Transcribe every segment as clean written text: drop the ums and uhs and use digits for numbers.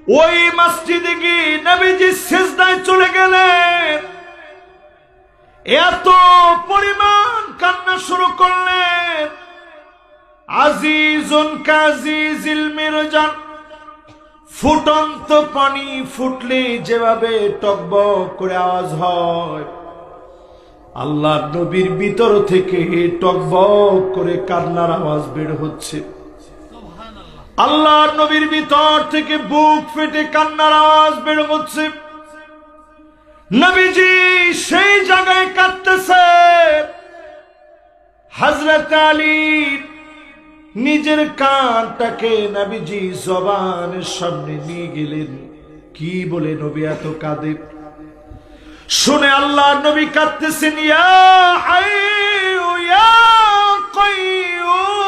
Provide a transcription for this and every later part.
ওই মসজিদে গিয়ে নবীজি সিজদায় চলে গেলেন, এত পরিমাণ কান্না শুরু করলেন। আজিজুন কাজিজিল মিরজান, ফুটন্ত পানি ফুটলে যেভাবে টকবক করে আওয়াজ হয়, আল্লাহর নবীর ভিতর থেকে টকবক করে কান্নার আওয়াজ বের হচ্ছে। আল্লাহর নবীর ভিতর থেকে বুক ফেটে কান্নার আওয়াজ বের হচ্ছে। নবীজি সেই জায়গায় কাঁদতেছে। হযরত আলী নিজের কানটাকে নবীজি জবানের সামনে নিয়ে গেলেন। কি বলে নবী এত কাঁদে শুনে আল্লাহর নবী কাঁদতেছেন। ইয়া হাইয়ু ইয়া কাইয়্যুম।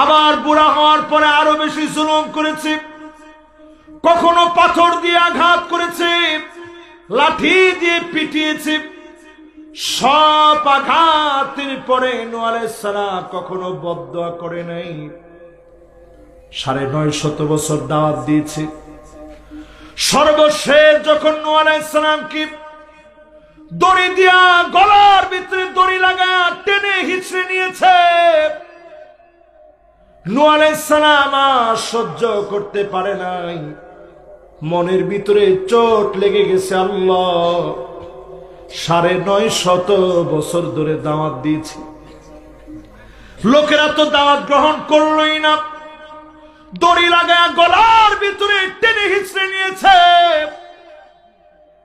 আবার বুড়া হওয়ার পরে আরো বেশি জুলুম করেছে। কখনো পাথর দিয়ে আঘাত করেছে, লাঠি দিয়ে পিটিয়েছে। সব আঘাতের পরে নূহ আলাইহিস সালাম কখনো বদদুয়া করে নাই। 950 বছর দাওয়াত দিয়েছে। সর্বশেষ যখন নূহ আলাইহিস সালামকে দড়ি দিয়া গলার ভিতরে দড়ি লাগায়া টেনে হিচড়ে নিয়েছে, নূহ আলাইহিস সালাম আর সহ্য করতে পারে নাই। মনের ভিতরে চোট লেগে গেছে। আল্লাহ, 950 বছর ধরে দাওয়াত দিয়েছি, লোকেরা তো দাওয়াত গ্রহণ করলই না। দড়ি লাগায়া গলার ভিতরে টেনে হিচড়ে নিয়েছে।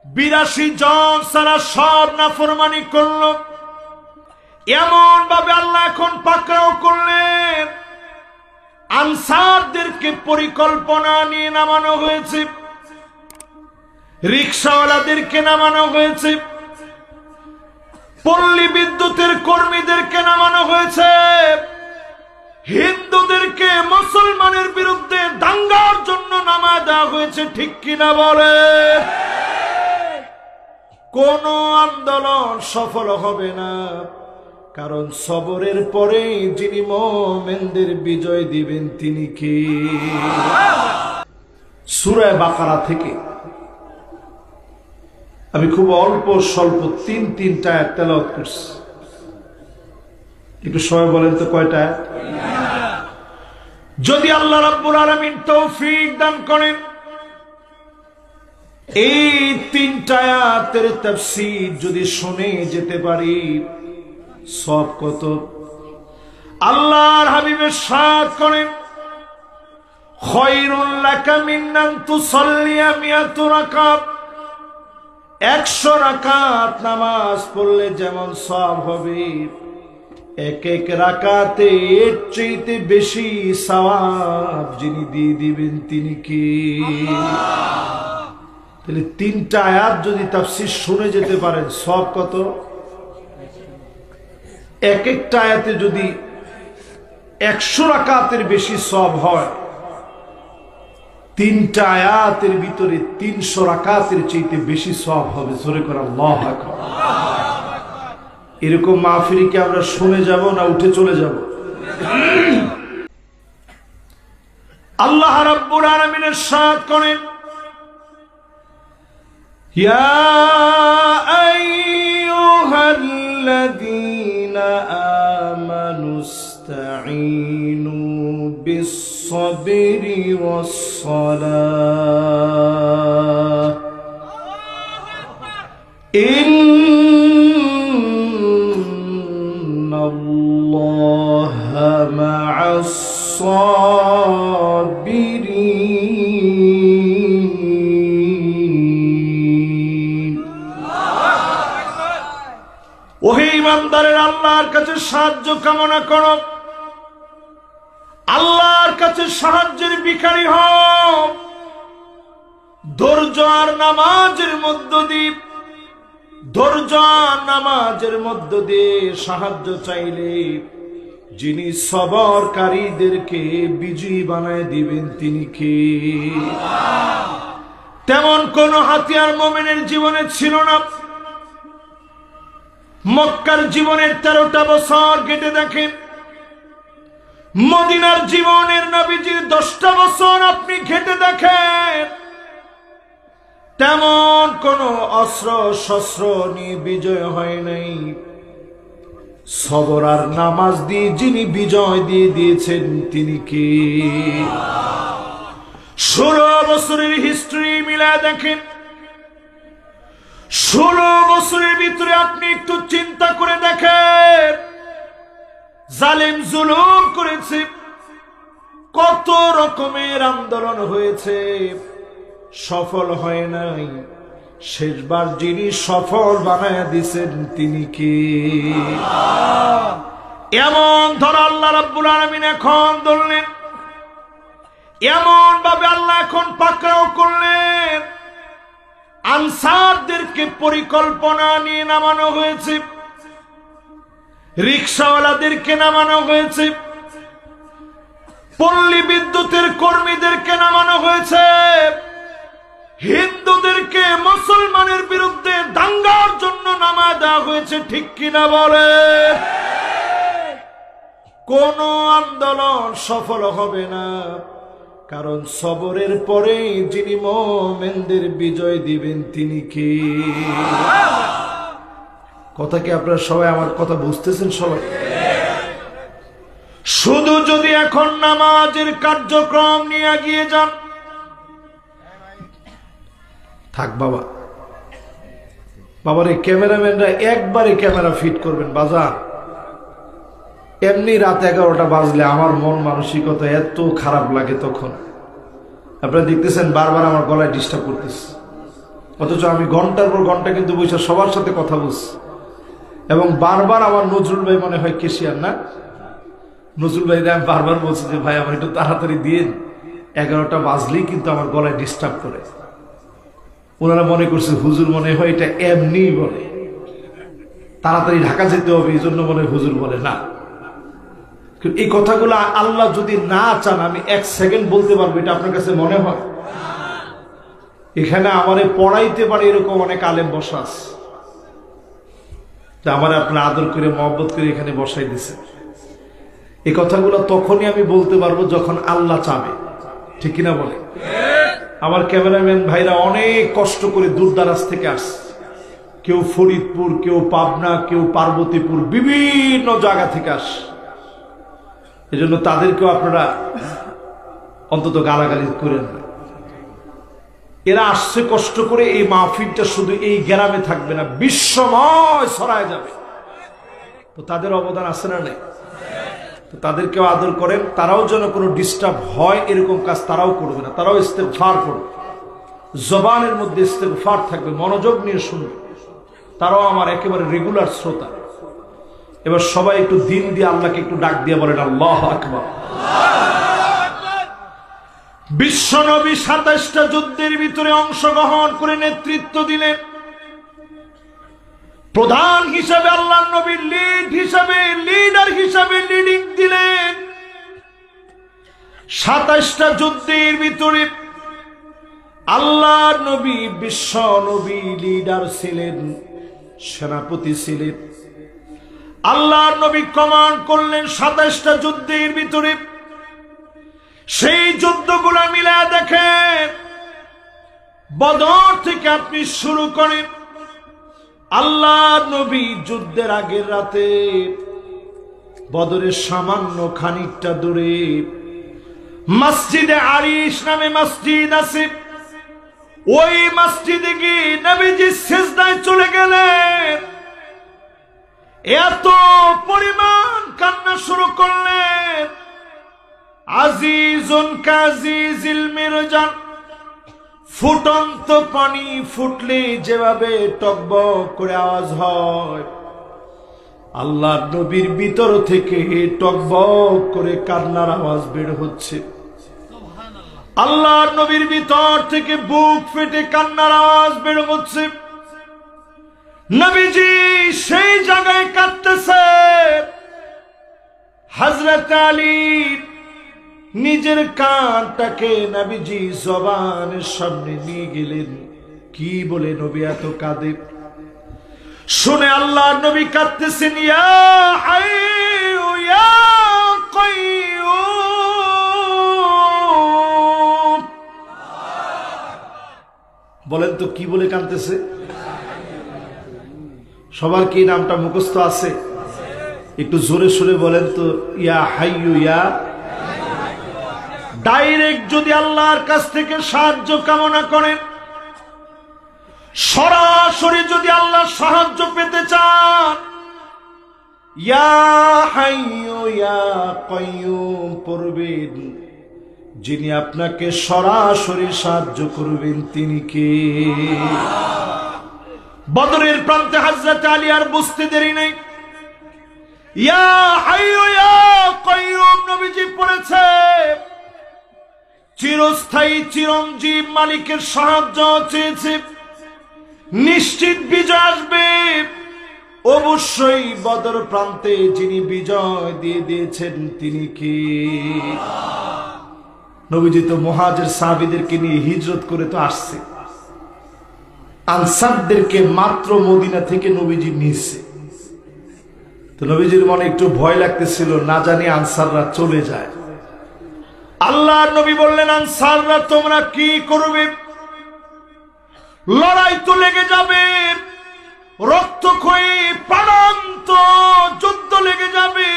82 জন সারা সব নাফরমানি করলো। এমন ভাবে আল্লাহ এখন পাকড়াও করলেন, আনসারদেরকে পরিকল্পনা নিয়ে নামানো হয়েছে, রিকশাওয়ালাদেরকে নামানো হয়েছে, পল্লী বিদ্যুতের কর্মীদেরকে নামানো হয়েছে, হিন্দুদেরকে মুসলমানের বিরুদ্ধে দাঙ্গার জন্য নামা দেওয়া হয়েছে। ঠিক কিনা বলে? কোন আন্দোলন সফল হবে না, কারণ সবরের পরে যিনি মুমিনদের বিজয় দিবেন তিনি কে? সূরা বাকারা থেকে আমি খুব অল্প স্বল্প 3-3টা আয়াত তেলাওয়াত করছি। একটু সময় বলেন তো কয়টা আয়াত? যদি আল্লাহ রাব্বুল আলামিন তৌফিক দান করেন, এই 3টা আয়াতের তাফসীর যদি শুনে যেতে পারি, সব কত? আল্লাহর হাবিবের সাথ করেন, খায়রুল লাকা মিন আন তুসাল্লিয়া মিয়াতু রাকাত। 100 রাকাত নামাজ পড়লে যেমন সওয়াব হবে, এক এক রাকাতে এর চাইতে বেশি সওয়াব যিনি দিয়ে দিবেন তিনি কে? তাহলে 3টা আয়াত যদি তাফসীর শুনে যেতে পারেন, সব কত? এক একটা আয়াতে যদি 100 রাকাতের বেশি সওয়াব হয়, 3টা আয়াতের ভিতরে 300 রাকাতের চাইতে বেশি সওয়াব হবে। জোরে করে আল্লাহু আকবার। এরকম মাহফিলে কি আমরা শুনে যাব না উঠে চলে যাব? আল্লাহ রাব্বুল আলামিনের সাথ করেন, ইয়া আইয়ুহাল্লাযীনা আমানুস্তাঈনু বিস-সাবরি ওয়াস-সালাহ ইন্নাল্লাহা মা'আস-সাবিরিন। ওহে ইমানদারের, আল্লাহর কাছে সাহায্য কামনা করো, আল্লাহর কাছে সাহায্যের ভিখারি হও। ধৈর্য আর নামাজের মধ্য দিয়ে, ধৈর্য আর নামাজের মধ্য দিয়ে সাহায্য চাইলে যিনি সবরকারীদেরকে বিজয়ী বানায় দিবেন তিনি কে? তেমন কোন হাতিয়ার মুমিনের জীবনে ছিল না। মক্কার জীবনের 13টা বছর কেটে দেখেন, মদিনার জীবনের 10টা বছর আপনি ঘেটে দেখেন, তেমন কোন অস্ত্র শস্ত্র নিয়ে বিজয় হয় নাই। সবর আর নামাজ দিয়ে যিনি বিজয় দিয়ে দিয়েছেন তিনি কে? 16 বছরের হিস্ট্রি মিলায় দেখেন, 16 বছরের ভিতরে আপনি একটু চিন্তা করে দেখেন, জালিম জুলুম করেছে, কত রকমের আন্দোলন হয়েছে, সফল হয় নাই। শেষবার যিনি সফল বানায় দিয়েছেন তিনি কি? এমন ধর আল্লাহ রাব্বুল আলামিন এখন ধরলেন, এমন ভাবে আল্লাহ এখন পাকড়াও করলেন। আনসারদেরকে পরিকল্পনা নিয়ে নামানো হয়েছে, রিকশাওয়ালাদেরকে নামানো হয়েছে, পল্লী বিদ্যুতের কর্মীদেরকে নামানো হয়েছে, হিন্দুদেরকে মুসলমানের বিরুদ্ধে দাঙ্গার জন্য নামায় দেওয়া হয়েছে। ঠিক কিনা বলে? কোন আন্দোলন সফল হবে না, কারণ সবরের পরে যিনি মুমিনদের বিজয় দিবেন তিনি কি? কথা কি আপনারা সবাই আমার কথা বুঝতেছেন? সবাই শুধু যদি এখন নামাজের কার্যক্রম নিয়ে এগিয়ে যান, থাক বাবা, বাবার এই ক্যামেরাম্যানরা একবারে ক্যামেরা ফিট করবেন বাজার। এমনি রাত 11টা বাজলে আমার মন মানসিকতা এত খারাপ লাগে, তখন আপনারা দেখতেছেন বারবার আমার গলায় ডিস্টার্ব করতেছে, অথচ আমি ঘন্টার পর ঘন্টা কিন্তু বসে সবার সাথে কথা বলছি। এবং বারবার আমার নজরুল ভাই মনে হয় কেশিয়ার না, নজরুল ভাই আমি বারবার বলছি যে ভাই আমার একটু তাড়াতাড়ি দিয়ে, 11টা বাজলেই কিন্তু আমার গলায় ডিস্টার্ব করে। ওনারা মনে করছে হুজুর মনে হয় এটা এমনি বলে, তাড়াতাড়ি ঢাকা যেতে হবে এই জন্য মনে হয় হুজুর বলে না। এই কথাগুলো আল্লাহ যদি না চান আমি 1 সেকেন্ড বলতে পারবো, এটা আপনার কাছে মনে হয়? এখানে আমারে পড়াইতে পারে এরকম অনেক আলেম বসা আছে, আমার আপনার আদর করে মহব্বত করে এখানে বসাই দিছে। এই কথাগুলো তখনই আমি বলতে পারবো যখন আল্লাহ চাবে। ঠিক কিনা বলে? আমার ক্যামেরাম্যান ভাইরা অনেক কষ্ট করে দূর দারাজ থেকে আসছে, কেউ ফরিদপুর, কেউ পাবনা, কেউ পার্বতীপুর, বিভিন্ন জায়গা থেকে আসে। এজন্য তাদেরকেও আপনারা অন্তত গালাগালি করেন না। এরা আসছে কষ্ট করে, এই মাহফিলটা শুধু এই গ্রামে থাকবে না, বিশ্বময় ছড়ায় যাবে। তো তাদের অবদান আছে না নেই? তো তাদেরকেও আদর করেন, তারাও যেন কোনো ডিস্টার্ব হয় এরকম কাজ তারাও করবে না, তারাও ইস্তেগফার করবে, জবানের মধ্যে ইস্তেগফার থাকবে, মনোযোগ নিয়ে শুনবে। তারাও আমার একেবারে রেগুলার শ্রোতা। এবার সবাই একটু দিন দিয়ে আল্লাহকে একটু ডাক দিয়ে বলেন আল্লাহু আকবার। বিশ্বনবী 27টা যুদ্ধের ভিতরে অংশগ্রহণ করে নেতৃত্ব দিলেন। প্রধান হিসাবে আল্লাহর নবী লিডার হিসাবে লিডিং দিলেন। 27টা যুদ্ধের ভিতরে আল্লাহর নবী বিশ্ব নবী লিডার ছিলেন, সেনাপতি ছিলেন। আল্লাহর নবী কমান্ড করলেন 27টা যুদ্ধের ভিতরে। সেই যুদ্ধগুলো মিলায় দেখেন, বদর থেকে আপনি শুরু করেন, আল্লাহর নবী যুদ্ধের আগের রাতে বদরের সামান্য খানিকটা দূরে মসজিদে আরিশ নামে মসজিদ আছে, ওই মসজিদে গিয়ে নবীজি সিজদায় চলে গেলেন। এত পরিমাণ কান্না শুরু করলেন, আজিজুন কাজিজিল মিরজান, ফুটন্ত পানি ফুটলে যেভাবে টকবক করে আওয়াজ হয়, আল্লাহর নবীর ভিতর থেকে টকবক করে কান্নার আওয়াজ বের হচ্ছে। আল্লাহর নবীর ভিতর থেকে বুক ফেটে কান্নার আওয়াজ বের হচ্ছে। নবীজি সেই জায়গায় কাঁদতেছে। হযরত আলী নিজের কানটাকে নবীজি জবানের সামনে নিয়ে গেলেন। কি বলে নবী এত কাঁদে শুনে আল্লাহর নবী কাঁদতেছেন, ইয়া হাইয়্যু ইয়া কাইয়্যুম বলেন তো কি বলে কাঁদতেছে? সবার কি নামটা মুখস্থ আছে? একটু জোরে সোরে বলেন তো, ইয়া হাইয়ু ইয়া। ডাইরেক্ট যদি আল্লাহর কাছ থেকে সাহায্য কামনা করেন, সরাসরি যদি আল্লাহর সাহায্য পেতে চান, ইয়া হাইয়ু ইয়া কাইয়ুম পড়বেন। যিনি আপনাকে সরাসরি সাহায্য করবেন তিনি কে? বদরের প্রান্তে হযরত আলী আর বুঝতে দেরি নেই, ইয়া হাইয়ু ইয়া কাইয়ুম নবীজি পড়েছে। চিরস্থায়ী চিরঞ্জীব মালিকের সাহায্য চেয়েছে, নিশ্চিত বিজয় আসবে। অবশ্যই বদর প্রান্তে যিনি বিজয় দিয়ে দিয়েছেন তিনি কি? নবীজি তো মুহাজির সাহাবীদেরকে নিয়ে হিজরত করে তো আসছে, আনসারদেরকে মাত্র মদিনা থেকে নবীজি নিয়েছে। তো নবীজির মনে একটু ভয় লাগতেছিল, না জানি আনসাররা চলে যায়। আল্লাহর নবী বললেন, আনসাররা তোমরা কি করবে? লড়াই তো লেগে যাবে, রক্তক্ষয়ী প্রাণান্ত যুদ্ধ লেগে যাবে,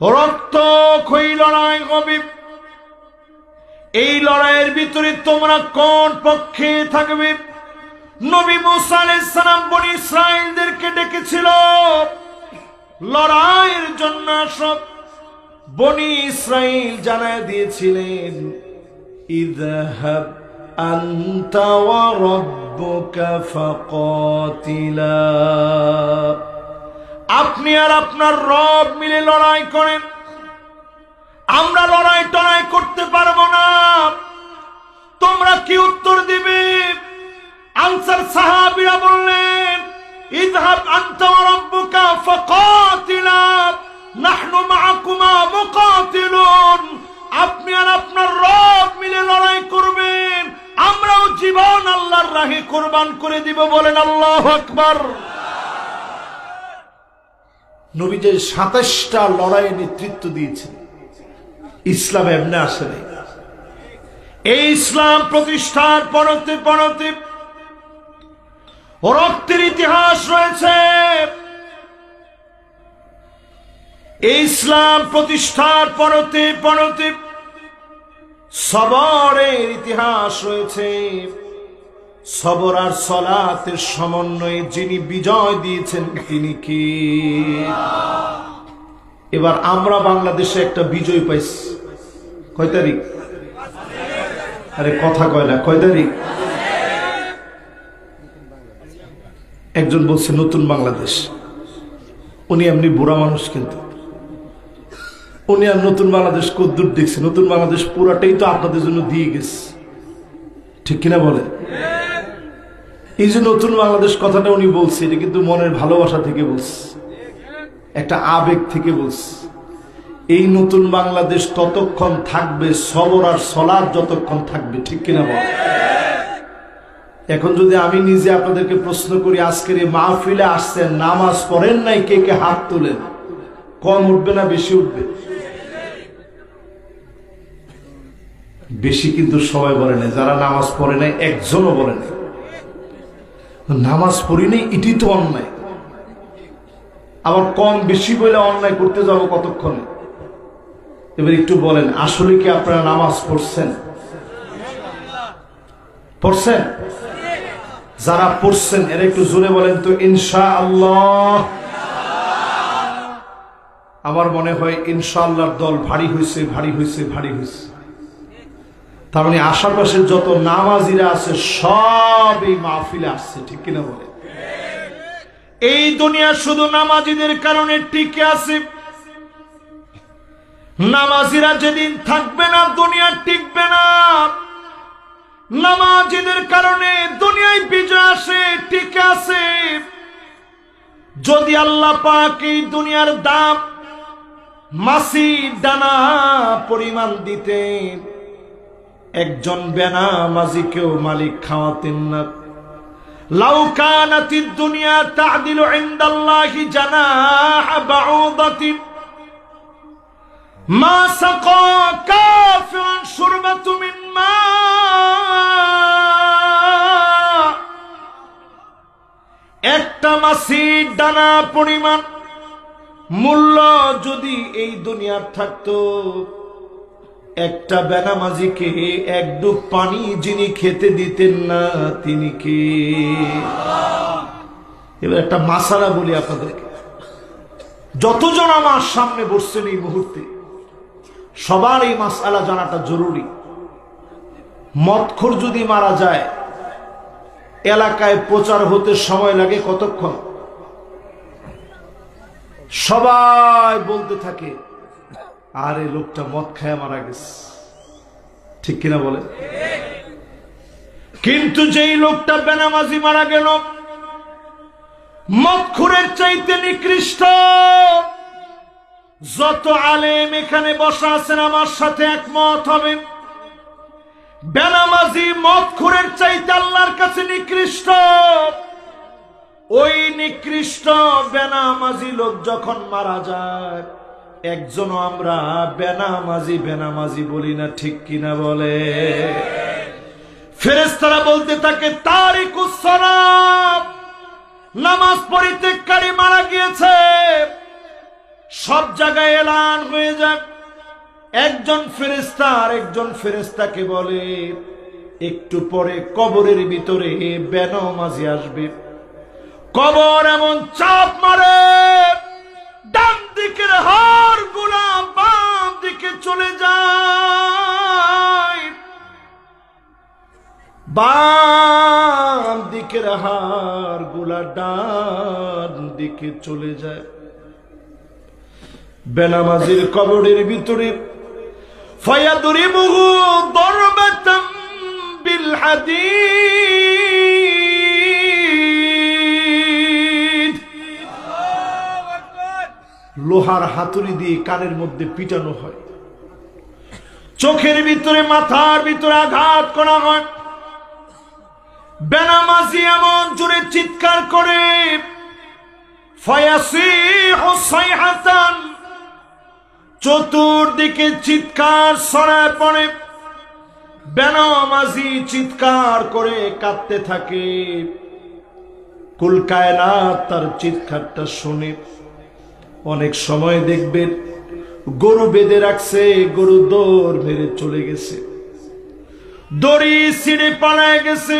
রক্তক্ষয়ী লড়াই হবে। এই লড়াইয়ের ভিতরে তোমরা কোন পক্ষে থাকবে? নবী মুসা আলাইহিস সালাম বনি ইসরাইলদেরকে ডেকেছিল লড়াইয়ের জন্য। সব বনি ইসরাইল জানায় দিয়েছিলেন, ইযহাব আনতা ওয়া রাব্বুকা ফাকাতিলা, আপনি আর আপনার রব মিলে লড়াই করেন, আমরা লড়াই টড়াই করতে পারবো না। তোমরা কি উত্তর দিবে? আনসার সাহাবীরা বললেন, ইযহাব আনতা ওয়া রাব্বুকা ফাকাতিলা নাহনু মাআকুমা মুকাতিলুন, আপনি আর আপনার রব মিলে লড়াই করবেন, আমরাও জীবন আল্লাহর রাহে কুরবান করে দিব। বলেন আল্লাহু আকবার। নবীজি ২৭টা লড়াইয়ে নেতৃত্ব দিয়েছেন। ইসলাম এমনি আসে নাই। এই ইসলাম প্রতিষ্ঠার পরতে পরতে রক্তের ইতিহাস রয়েছে। এই ইসলাম প্রতিষ্ঠার পরতে পরতে সবরের ইতিহাস রয়েছে। সবর আর সালাতের সমন্বয়ে যিনি বিজয় দিয়েছেন তিনি কি? এবার আমরা বাংলাদেশে একটা বিজয় পাইছি। কয় তারিখ? আরে কথা কয় না, কয় তারিখ? একজন বলছে নতুন বাংলাদেশ। উনি এমনি বুড়া মানুষ, কিন্তু উনি আর নতুন বাংলাদেশ কদ্দূর দেখছে? নতুন বাংলাদেশ পুরাটাই তো আপনাদের জন্য দিয়ে গেছে, ঠিক কিনা বলে? এই যে নতুন বাংলাদেশ কথাটা উনি বলছে, এটা কিন্তু মনের ভালোবাসা থেকে বলছে, একটা আবেগ থেকে বলছে। এই নতুন বাংলাদেশ ততক্ষণ থাকবে সবর আর সালাত যতক্ষণ থাকবে, ঠিক কিনা বলে? এখন যদি আমি নিজে আপনাদেরকে প্রশ্ন করি, আজকের এই মাহফিলে আসছেন, নামাজ পড়েন নাই, কে কে হাত তোলেন? কম উঠবে না বেশি উঠবে? বেশি কিন্তু সবাই বলে নাই। যারা নামাজ পড়ে নাই একজনও বলে নাই। নামাজ পড়ি নাই এটি তো অন্যায়। আবার কম বেশি বলে অন্যায় করতে যাব কতক্ষণে? এবার একটু বলেন, আসলে কি আপনারা নামাজ পড়ছেন? পড়ছেন? যারা পড়ছেন এরা একটু জোরে বলেন তো ইনশাআল্লাহ। আমার মনে হয় ইনশাআল্লাহর দল ভারী হয়েছে, ভারী হয়েছে, ভারী হয়েছে। তার মানে আশেপাশের যত নামাজিরা আছে সব এই মাহফিলে আসছে, ঠিক কিনা বলে? এই দুনিয়া শুধু নামাজিদের কারণে টিকে আছে। নামাজিরা যেদিন থাকবে না দুনিয়া টিকবে না। নামাজিদের কারণে দুনিয়ায় বিজয় আসে, টিকে আছে। যদি আল্লাহ পাক এই দুনিয়ার দাম মাছির দানা পরিমাণ দিতেন, একজন বেনামাজিকেও মালিক খাওয়াতেন না। লাউ কানাতিদ দুনিয়া তা'দিলু ইনদাল্লাহি জানাহা বাউদাতিন মা সাকা কাফিরুন শুরবাতু মিন মা। দানা পরিমাণ মূল্য যদি এই দুনিয়ার থাকতো, একটা বেনামাজিকে এক ডুব পানি যিনি খেতে দিতেন না তিনি কে? এবার একটা মাসালা বলি আপনাদেরকে, যতজন আমার সামনে বসছেন এই মুহূর্তে সবার এই মাসালা জানাটা জরুরি। মদখোর যদি মারা যায়, এলাকায় প্রচার হতে সময় লাগে কতক্ষণ? সবাই বলতে থাকে আরে লোকটা মদ খায় মারা গেছে, ঠিক কিনা বলে? কিন্তু যেই লোকটা বেনামাজি মারা গেল, মদখোরের চাইতে নিকৃষ্ট। যত আলেম এখানে বসা আছেন আমার সাথে একমত হবেন, বেনামাজি মদখোরের চাইতে আল্লাহর কাছে নিকৃষ্ট। ওই নিকৃষ্ট বেনামাজি লোক যখন মারা যায়, একজনও আমরা বেনামাজি বেনামাজি বলি না, ঠিক কিনা বলে? ফেরেশতারা বলতে থাকে তারিকুস সালাত, নামাজ পরিত্যাগকারী মারা গিয়েছে। সব জায়গায় এলান হয়ে যায়। একজন ফেরেশতা আর একজন ফেরেশতাকে বলে একটু পরে কবরের ভিতরে বেনামাজি আসবে। কবর এমন চাপ মারে, ডান দিকের হাড় গুলা বাম দিকে চলে যায়, বাম দিকের হাড় গুলা ডান দিকে চলে যায়। বেনামাজির কবরের ভিতরে ফায়াদরিবুহু দরবাতাম বিল হাদীদ, লোহার হাতুড়ি দিয়ে কানের মধ্যে পিটানো হয়, চোখের ভিতরে মাথার ভিতরে আঘাত করা হয়। বেনামাজি এমন জোরে চিৎকার করে, ফায়াসিহু সাইহাতান, চতুর্দিকে চিৎকার ছড়ায় পড়ে। বেনামাজি চিৎকার করে কাঁদতে থাকে, কুল কায়নাত তার চিৎকারটা শুনে। অনেক সময় দেখবেন গরু বেঁধে রাখছে, গরু দৌড় মেরে চলে গেছে, দড়ি ছিঁড়ে পালায় গেছে।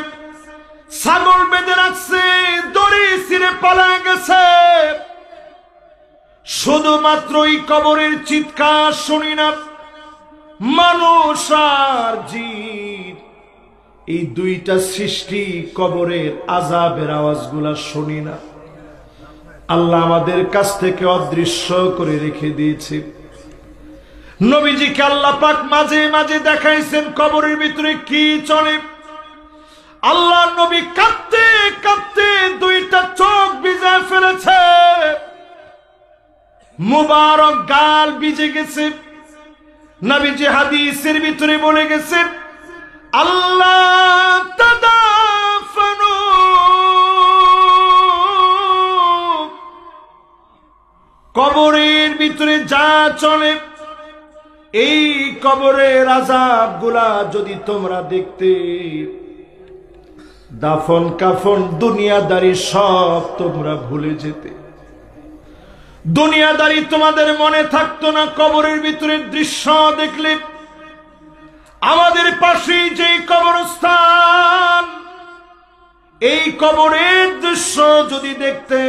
ছাগল বেঁধে রাখছে, দড়ি ছিঁড়ে পালায় গেছে। শুধুমাত্র এই কবরের চিৎকার শুনি না, মানুষ আর জিন, এই দুইটা সৃষ্টি কবরের আযাবের আওয়াজগুলা শুনি না। আল্লাহ আমাদের কাছ থেকে অদৃশ্য করে রেখে দিয়েছে। নবীজিকে আল্লাহ পাক মাঝে মাঝে দেখাইছেন কবরের ভিতরে কি চলে। আল্লাহ নবী কাঁদতে কাঁদতে দুইটা চোখ ভিজায় ফেলেছে, মুবারক গাল ভিজে গেছে। নবীজি হাদিসের ভিতরে বলে গেছেন, আল্লাহ তাদাফানু, কবরের ভিতরে যা চলে, এই কবরের আযাবগুলা যদি তোমরা দেখতে, দাফন কাফন দুনিয়াদারি সব তোমরা ভুলে যেতে। দুনিয়াদারি তোমাদের মনে থাকতো না। কবরের ভিতরে দৃশ্য দেখলে, আমাদের পাশে যে কবরস্থান, এই কবরের দৃশ্য যদি দেখতে,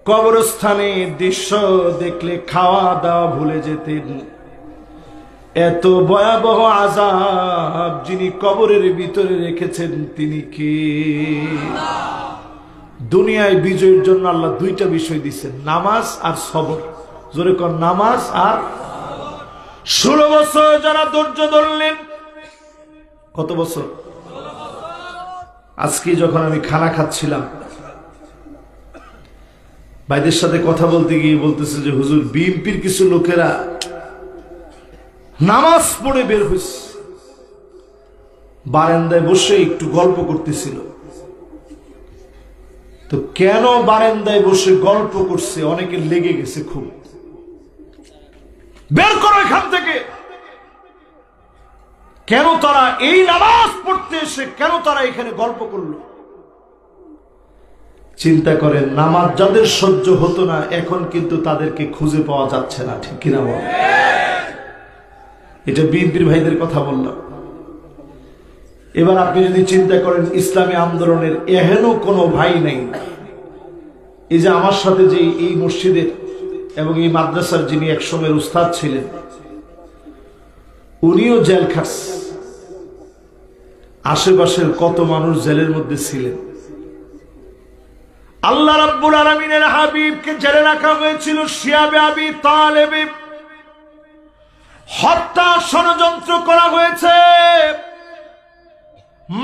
কবরস্থানের দৃশ্য দেখলে খাওয়া দাওয়া ভুলে যেতেন। এত ভয়াবহ আযাব যিনি কবরের ভিতরে রেখেছেন তিনি কে? দুনিয়ায় বিজয়ের জন্য আল্লাহ দুইটা বিষয় দিচ্ছেন, নামাজ আর সবর। জোরে কর, নামাজ আর। 16 বছর যারা ধৈর্য ধরলেন, কত বছর? আজকে যখন আমি খানা খাচ্ছিলাম, ভাইদের সাথে কথা বলতে গিয়ে বলতেছে যে হুজুর, বিএনপির কিছু লোকেরা নামাজ পড়ে বের হয়েছে, বারান্দায় বসে একটু গল্প করতেছিল। তো কেন বারান্দায় বসে গল্প করছে, অনেকের লেগে গেছে খুব। বের করো এখান থেকে। কেন তারা এই নামাজ পড়তে এসে কেন তারা এখানে গল্প করলো? চিন্তা করেন, নামাজ যাদের সহ্য হতো না এখন কিন্তু তাদেরকে খুঁজে পাওয়া যাচ্ছে না, ঠিক কিনা বল? এটা বিএনপির ভাইদের কথা বললাম। এবার আপনি যদি চিন্তা করেন ইসলামী আন্দোলনের এহেন কোনো ভাই নেই, এই যে আমার সাথে যে এই মসজিদের এবং এই মাদ্রাসার যিনি একসময়ের উস্তাদ ছিলেন, উনিও জেল খাটছে, আশেপাশের কত মানুষ জেলের মধ্যে ছিলেন। আল্লাহ রাব্বুল আলামিনের হাবিবকে জেলে রাখা হয়েছিল শিয়াবে আবি তালেব, হত্যা ষড়যন্ত্র করা হয়েছে,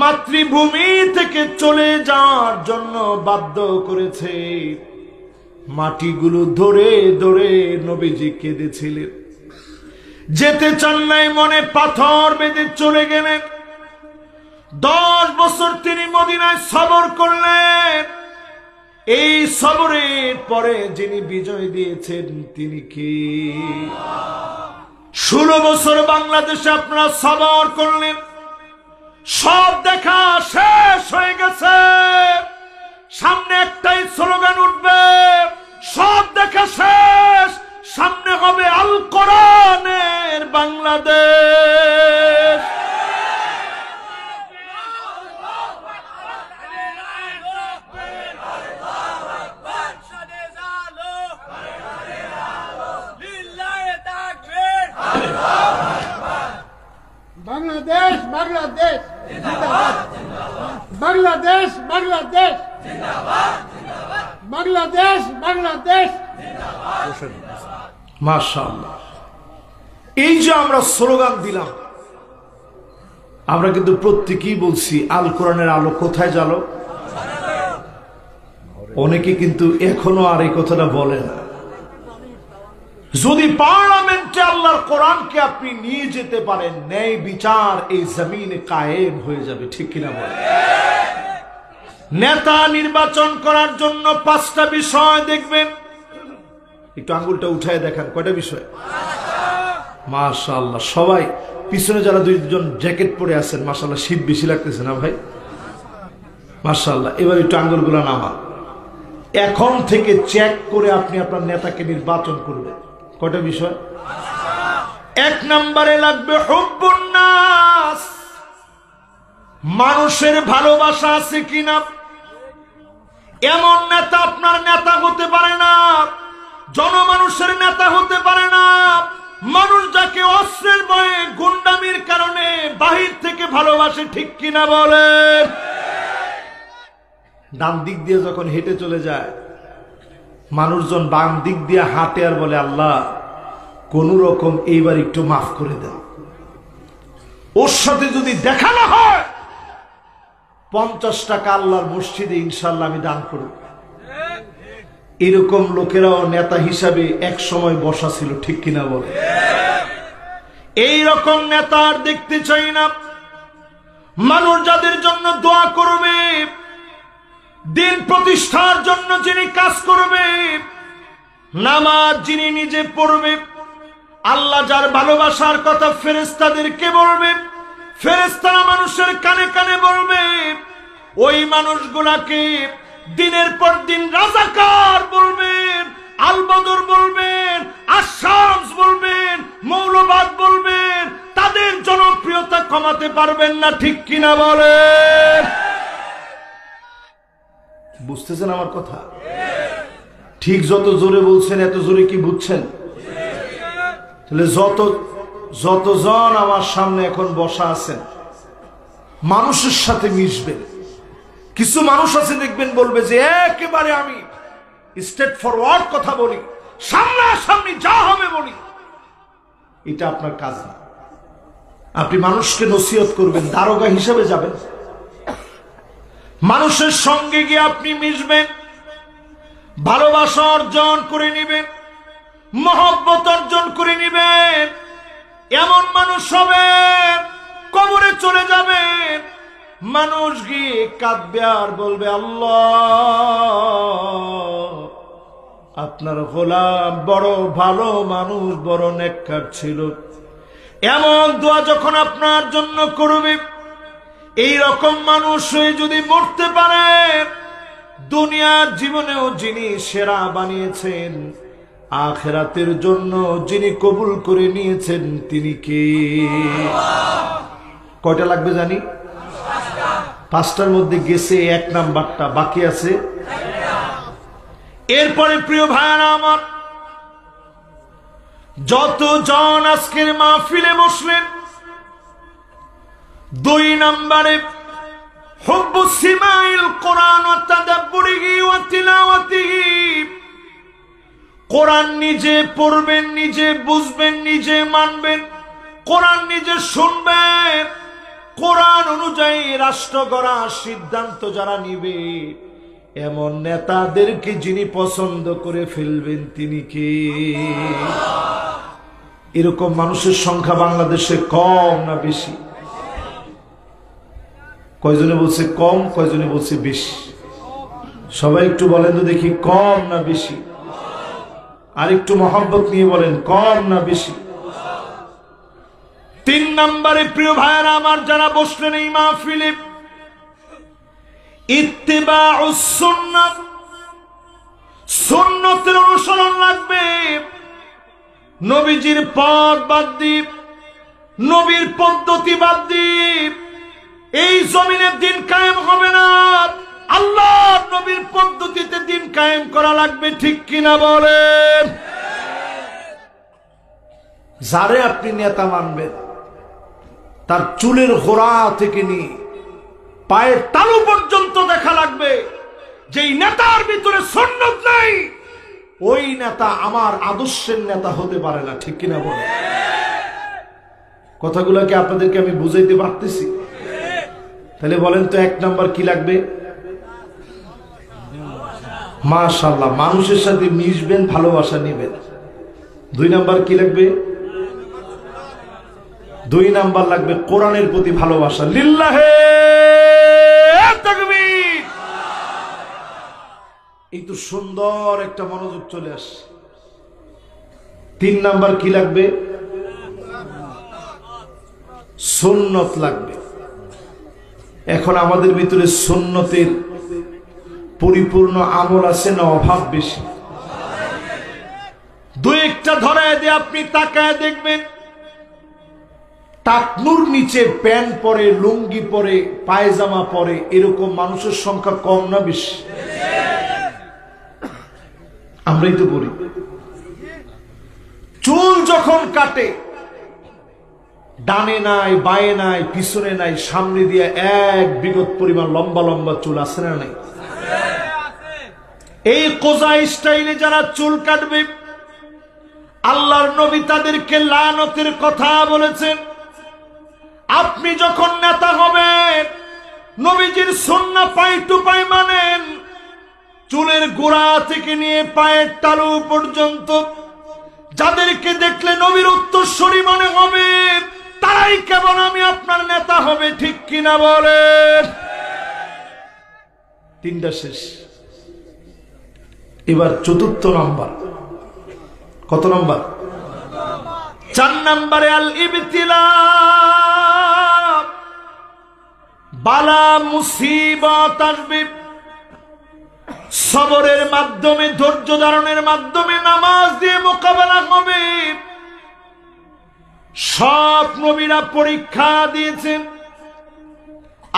মাতৃভূমি থেকে চলে যাওয়ার জন্য বাধ্য করেছে, মাটিগুলো ধরে ধরে নবীজি কেঁদেছিলেন, যেতে চান নাই, মনে পাথর বেঁধে চলে গেলেন। 10 বছর তিনি মদিনায় সবর করলেন। এই সবরের পরে যিনি বিজয় দিয়েছেন তিনি কি? 16 বছর বাংলাদেশে আপনারা সবর করলেন, সব দেখা শেষ হয়ে গেছে, সামনে একটাই স্লোগান উঠবে, সব দেখা শেষ, সামনে হবে আল কোরআনের বাংলাদেশ। বাংলাদেশ বাংলাদেশ জিন্দাবাদ, বাংলাদেশ বাংলাদেশ জিন্দাবাদ, বাংলাদেশ বাংলাদেশ জিন্দাবাদ। মাশাআল্লাহ, এই যে আমরা স্লোগান দিলাম, আমরা কিন্তু প্রত্যেকেই বলছি আল কোরআনের আলো কোথায় জ্বালো। অনেকে কিন্তু এখনো আর এই কথাটা বলে না। যদি পার্লামেন্টে আল্লাহর কোরআনকে আপনি নিয়ে যেতে পারেন, ন্যায় বিচার এই জমিনে কায়েম হয়ে যাবে, ঠিক কিনা বলেন? নেতা নির্বাচন করার জন্য 5টা বিষয় দেখবেন, একটু আঙ্গুলটা উঠায় দেখান, কয়টা বিষয়? মাশাআল্লাহ, সবাই পিছনে যারা 2জন জ্যাকেট পরে আছেন, মাশাআল্লাহ শীত বেশি লাগতেছে না ভাই? মাশাআল্লাহ। এবার একটু আঙ্গুলগুলো নামান। এখন থেকে চেক করে আপনি আপনার নেতাকে নির্বাচন করবেন। কয়টা বিষয়? 1 নম্বরে লাগবে হুব্বুন নাস, মানুষের ভালোবাসা আছে কিনা। এমন নেতা আপনার নেতা হতে পারে না, জনমানুষের নেতা হতে পারে না, মানুষ যাকে অস্ত্রের ভয়ে গুন্ডামির কারণে বাহির থেকে ভালোবাসে, ঠিক কিনা বলেন? ডান দিক দিয়ে যখন হেঁটে চলে যায়, মানুষজন বাম দিক দিয়ে হাঁটে আর বলে আল্লাহ কোন রকম এইবার একটু মাফ করে দাও। ওর সাথে যদি দেখা না হয় 50 টাকা আল্লাহর মসজিদে ইনশাল্লাহ আমি দান করব। এরকম লোকেরাও নেতা হিসাবে এক সময় বসা ছিল, ঠিক কিনা বলে? এই রকম নেতা আর দেখতে চাই না। মানুষ যাদের জন্য দোয়া করবে, দিন প্রতিষ্ঠার জন্য যিনি কাজ করবে, নামাজ যিনি নিজে পড়বে, আল্লাহ যার ভালোবাসার কথা ফেরেশতাদেরকে বলবে, ফেরেশতারা মানুষের কানে কানে বলবে, ওই মানুষগুলাকে দিনের পর দিন রাজাকার বলবেন, আল বদর বলবেন, আশ-শামস বলবেন, মৌলবাদ বলবেন, তাদের জনপ্রিয়তা কমাতে পারবেন না, ঠিক কিনা বলেন? বুঝতেছেন আমার কথা? ঠিক যত জোরে বলছেন এত জোরে কি বুঝছেন? তাহলে যতজন আমার সামনে এখন বসা আছেন, মানুষের সাথে মিশবেন। কিছু মানুষ আছে দেখবেন বলবে যে একেবারে আমি স্ট্রেট ফরওয়ার্ড কথা বলি, সামনাসামনি যা হবে বলি। এটা আপনার কাজ না। আপনি মানুষকে নসিহত করবেন, দারোগা হিসেবে যাবেন, মানুষের সঙ্গে গিয়ে আপনি মিশবেন, ভালোবাসা অর্জন করে নিবেন, মহব্বত অর্জন করে নিবেন। এমন মানুষ হবেন, কবরে চলে যাবেন, মানুষ গিয়ে কাঁদবে আর বলবে আল্লাহ আপনার গোলাম বড় ভালো মানুষ, বড় নেককার ছিল। এমন দোয়া যখন আপনার জন্য করবে, এই রকম মানুষ হয়ে যদি মরতে পারে, দুনিয়ার জীবনেও যিনি সেরা বানিয়েছেন, আখিরাতের জন্য যিনি কবুল করে নিয়েছেন তিনি কে? কয়টা লাগবে জানি? 5টার মধ্যে গেছে 1 নাম্বারটা, বাকি আছে। এরপরে প্রিয় ভাইরা আমার, যতজন আজকের মাহফিলে বসলেন, 2 নম্বরে হুব্বু সিমাইল কোরআন ওয়া তাদাব্বুরিহি ওয়া তিলাওয়াতিহি। কোরআন নিজে পড়বেন, নিজে বুঝবেন, নিজে মানবেন, কোরআন নিজে শুনবেন, কোরআন অনুযায়ী রাষ্ট্র গড়ার সিদ্ধান্ত যারা নিবে, এমন নেতাদেরকে যিনি পছন্দ করে ফেলবেন তিনি কে? এরকম মানুষের সংখ্যা বাংলাদেশে কম না বেশি? কয়জনে বলছে কম, কয়জনে বলছে বেশি? সবাই একটু বলেন তো দেখি, কম না বেশি? আর একটু মহব্বত নিয়ে বলেন, কম না বেশি? 3 নম্বরে প্রিয় ভাইয়েরা আমার যারা বসলেন এই মাহফিলে, ইত্তিবাউস সুন্নাহ, সুন্নতের অনুসরণ লাগবে। নবীজির পথ বাদ দিয়ে, নবীর পদ্ধতি বাদ দিয়ে এই জমিনে দিন কায়েম হবে না। আল্লাহর নবীর পদ্ধতিতে দিন কায়েম করা লাগবে, ঠিক কিনা বলেন? যারে আপনি নেতা মানবেন, তার চুলের গোড়া থেকে নিয়ে পায়ের তালু পর্যন্ত দেখা লাগবে। যেই নেতার ভিতরে সুন্নাত নাই, ওই নেতা আমার আদর্শের নেতা হতে পারে না, ঠিক কিনা বলেন? কথাগুলোকে আপনাদেরকে আমি বুঝাইতে পারতেছি? তাহলে বলেন তো 1 নাম্বার কি লাগবে? মাশাআল্লাহ, মানুষের সাথে মিশবেন, ভালোবাসা নেবেন। 2 নাম্বার কি লাগবে? 2 নাম্বার লাগবে কোরআনের প্রতি ভালোবাসা। লিল্লাহে তাকবীর। এই তো সুন্দর একটা মনোযোগ চলে আসে। 3 নাম্বার কি লাগবে? সুন্নত লাগবে। এখন আমাদের ভিতরে সুন্নতের পরিপূর্ণ আমল আছে না অভাব বেশি? 2-1টা ধরায় দিয়ে আপনি তাকায় দেখবেন, টাকনুর নিচে প্যান্ট পরে, লুঙ্গি পরে, পায়জামা পরে, এরকম মানুষের সংখ্যা কম না বেশি? আমরাই তো করি। চুল যখন কাটে, ডানে নাই, বায়ে নাই, পিছনে নাই, সামনে দিয়ে 1 বিগত পরিমাণ লম্বা লম্বা চুল আছে না নাই? এই কোজা স্টাইলে যারা চুল কাটবে, আল্লাহর নবী তাদেরকে লানতের কথা বলেছেন। আপনি যখন নেতা হবেন, নবীজির সুন্নাহ পাই টু পাই মানেন, চুলের গোড়া থেকে নিয়ে পায়ের তালু পর্যন্ত যাদেরকে দেখলে নবীর উত্তরসূরি মনে হবে, তারাই কেবল আমি আপনার নেতা হবে, ঠিক কিনা বলেন? 3টা শেষ। এবার 4র্থ নাম্বার। কত নাম্বার? 4 নম্বরে আল ইবতিলা, বালা মুসিবত আসবে, সবরের মাধ্যমে, ধৈর্য ধারণের মাধ্যমে, নামাজ দিয়ে মোকাবেলা হবে। সব নবীরা পরীক্ষা দিয়েছেন,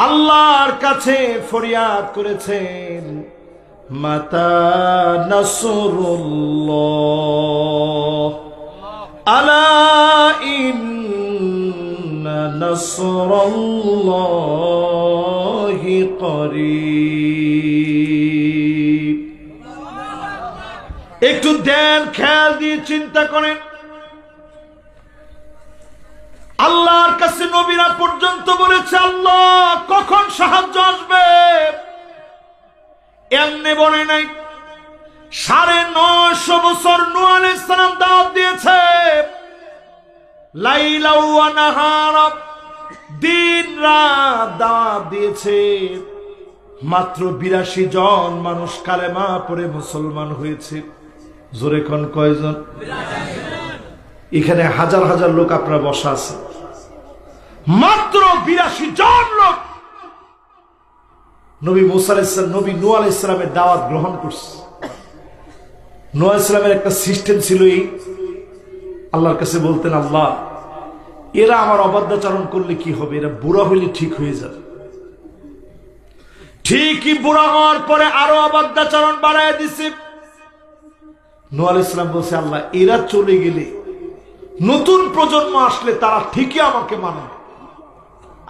আল্লাহর কাছে ফরিয়াদ করেছেন, মাতা নাসরুল্লাহ, আলা ইন্না নাসরাল্লাহি করিব। একটু দেন, খেয়াল দিয়ে চিন্তা করেন, আল্লাহর কাছে নবীরা পর্যন্ত বলেছে, আল্লাহ কখন সাহায্য আসবে? এমনি বলে নাই। 950 বছর নূহ আলাইহিস সালাম দাওয়াত দিয়েছে, লাইলা ওয়া নাহারা, দিন রাত দাওয়াত দিয়েছে। মাত্র 82 জন মানুষ কালেমা পড়ে মুসলমান হয়েছে। জোরে কোন কয়জন? এখানে হাজার হাজার লোক আপনারা বসা আছে, মাত্র 82 জন লোক নবী মুসা আলাইহিস সালাম, নবী নূহ আলাইহিস সালামের দাওয়াত গ্রহণ করছে। নূহ আলাইহিস সালামের একটা সিস্টেম ছিল, এই আল্লাহর কাছে বলতেন, আল্লাহ এরা আমার অবাধ্যাচরণ করলে কি হবে, এরা বুড়া হইলে ঠিক হয়ে যাবে। ঠিকই বুড়া হওয়ার পরে আরো অবাধ্যাচরণ বাড়ায় দিছে। নূহ আলাইহিস সালাম বলছে, আল্লাহ এরা চলে গেলে নতুন প্রজন্ম আসলে তারা ঠিকই আমাকে মানবে।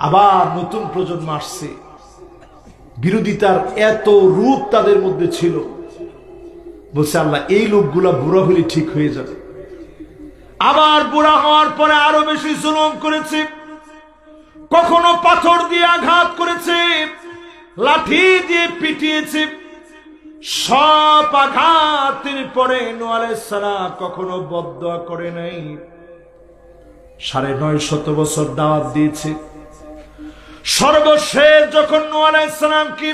আবার নতুন প্রজন্ম আসছে, বিরোধিতার এত রূপ তাদের মধ্যে ছিল, বলছে আল্লাহ এই লোকগুলা বুড়া হলে ঠিক হয়ে যাবে। আবার বুড়া হওয়ার পরে আরো বেশি জুলুম করেছে, কখনো পাথর দিয়ে আঘাত করেছে, লাঠি দিয়ে পিটিয়েছে। সব আঘাতের পরে নূহ আলাইহিস সালাম কখনো বদদুয়া করে নাই। 950 বছর দাওয়াত দিয়েছে। সর্বশেষ যখন নূহ আলাইহিস সালামকে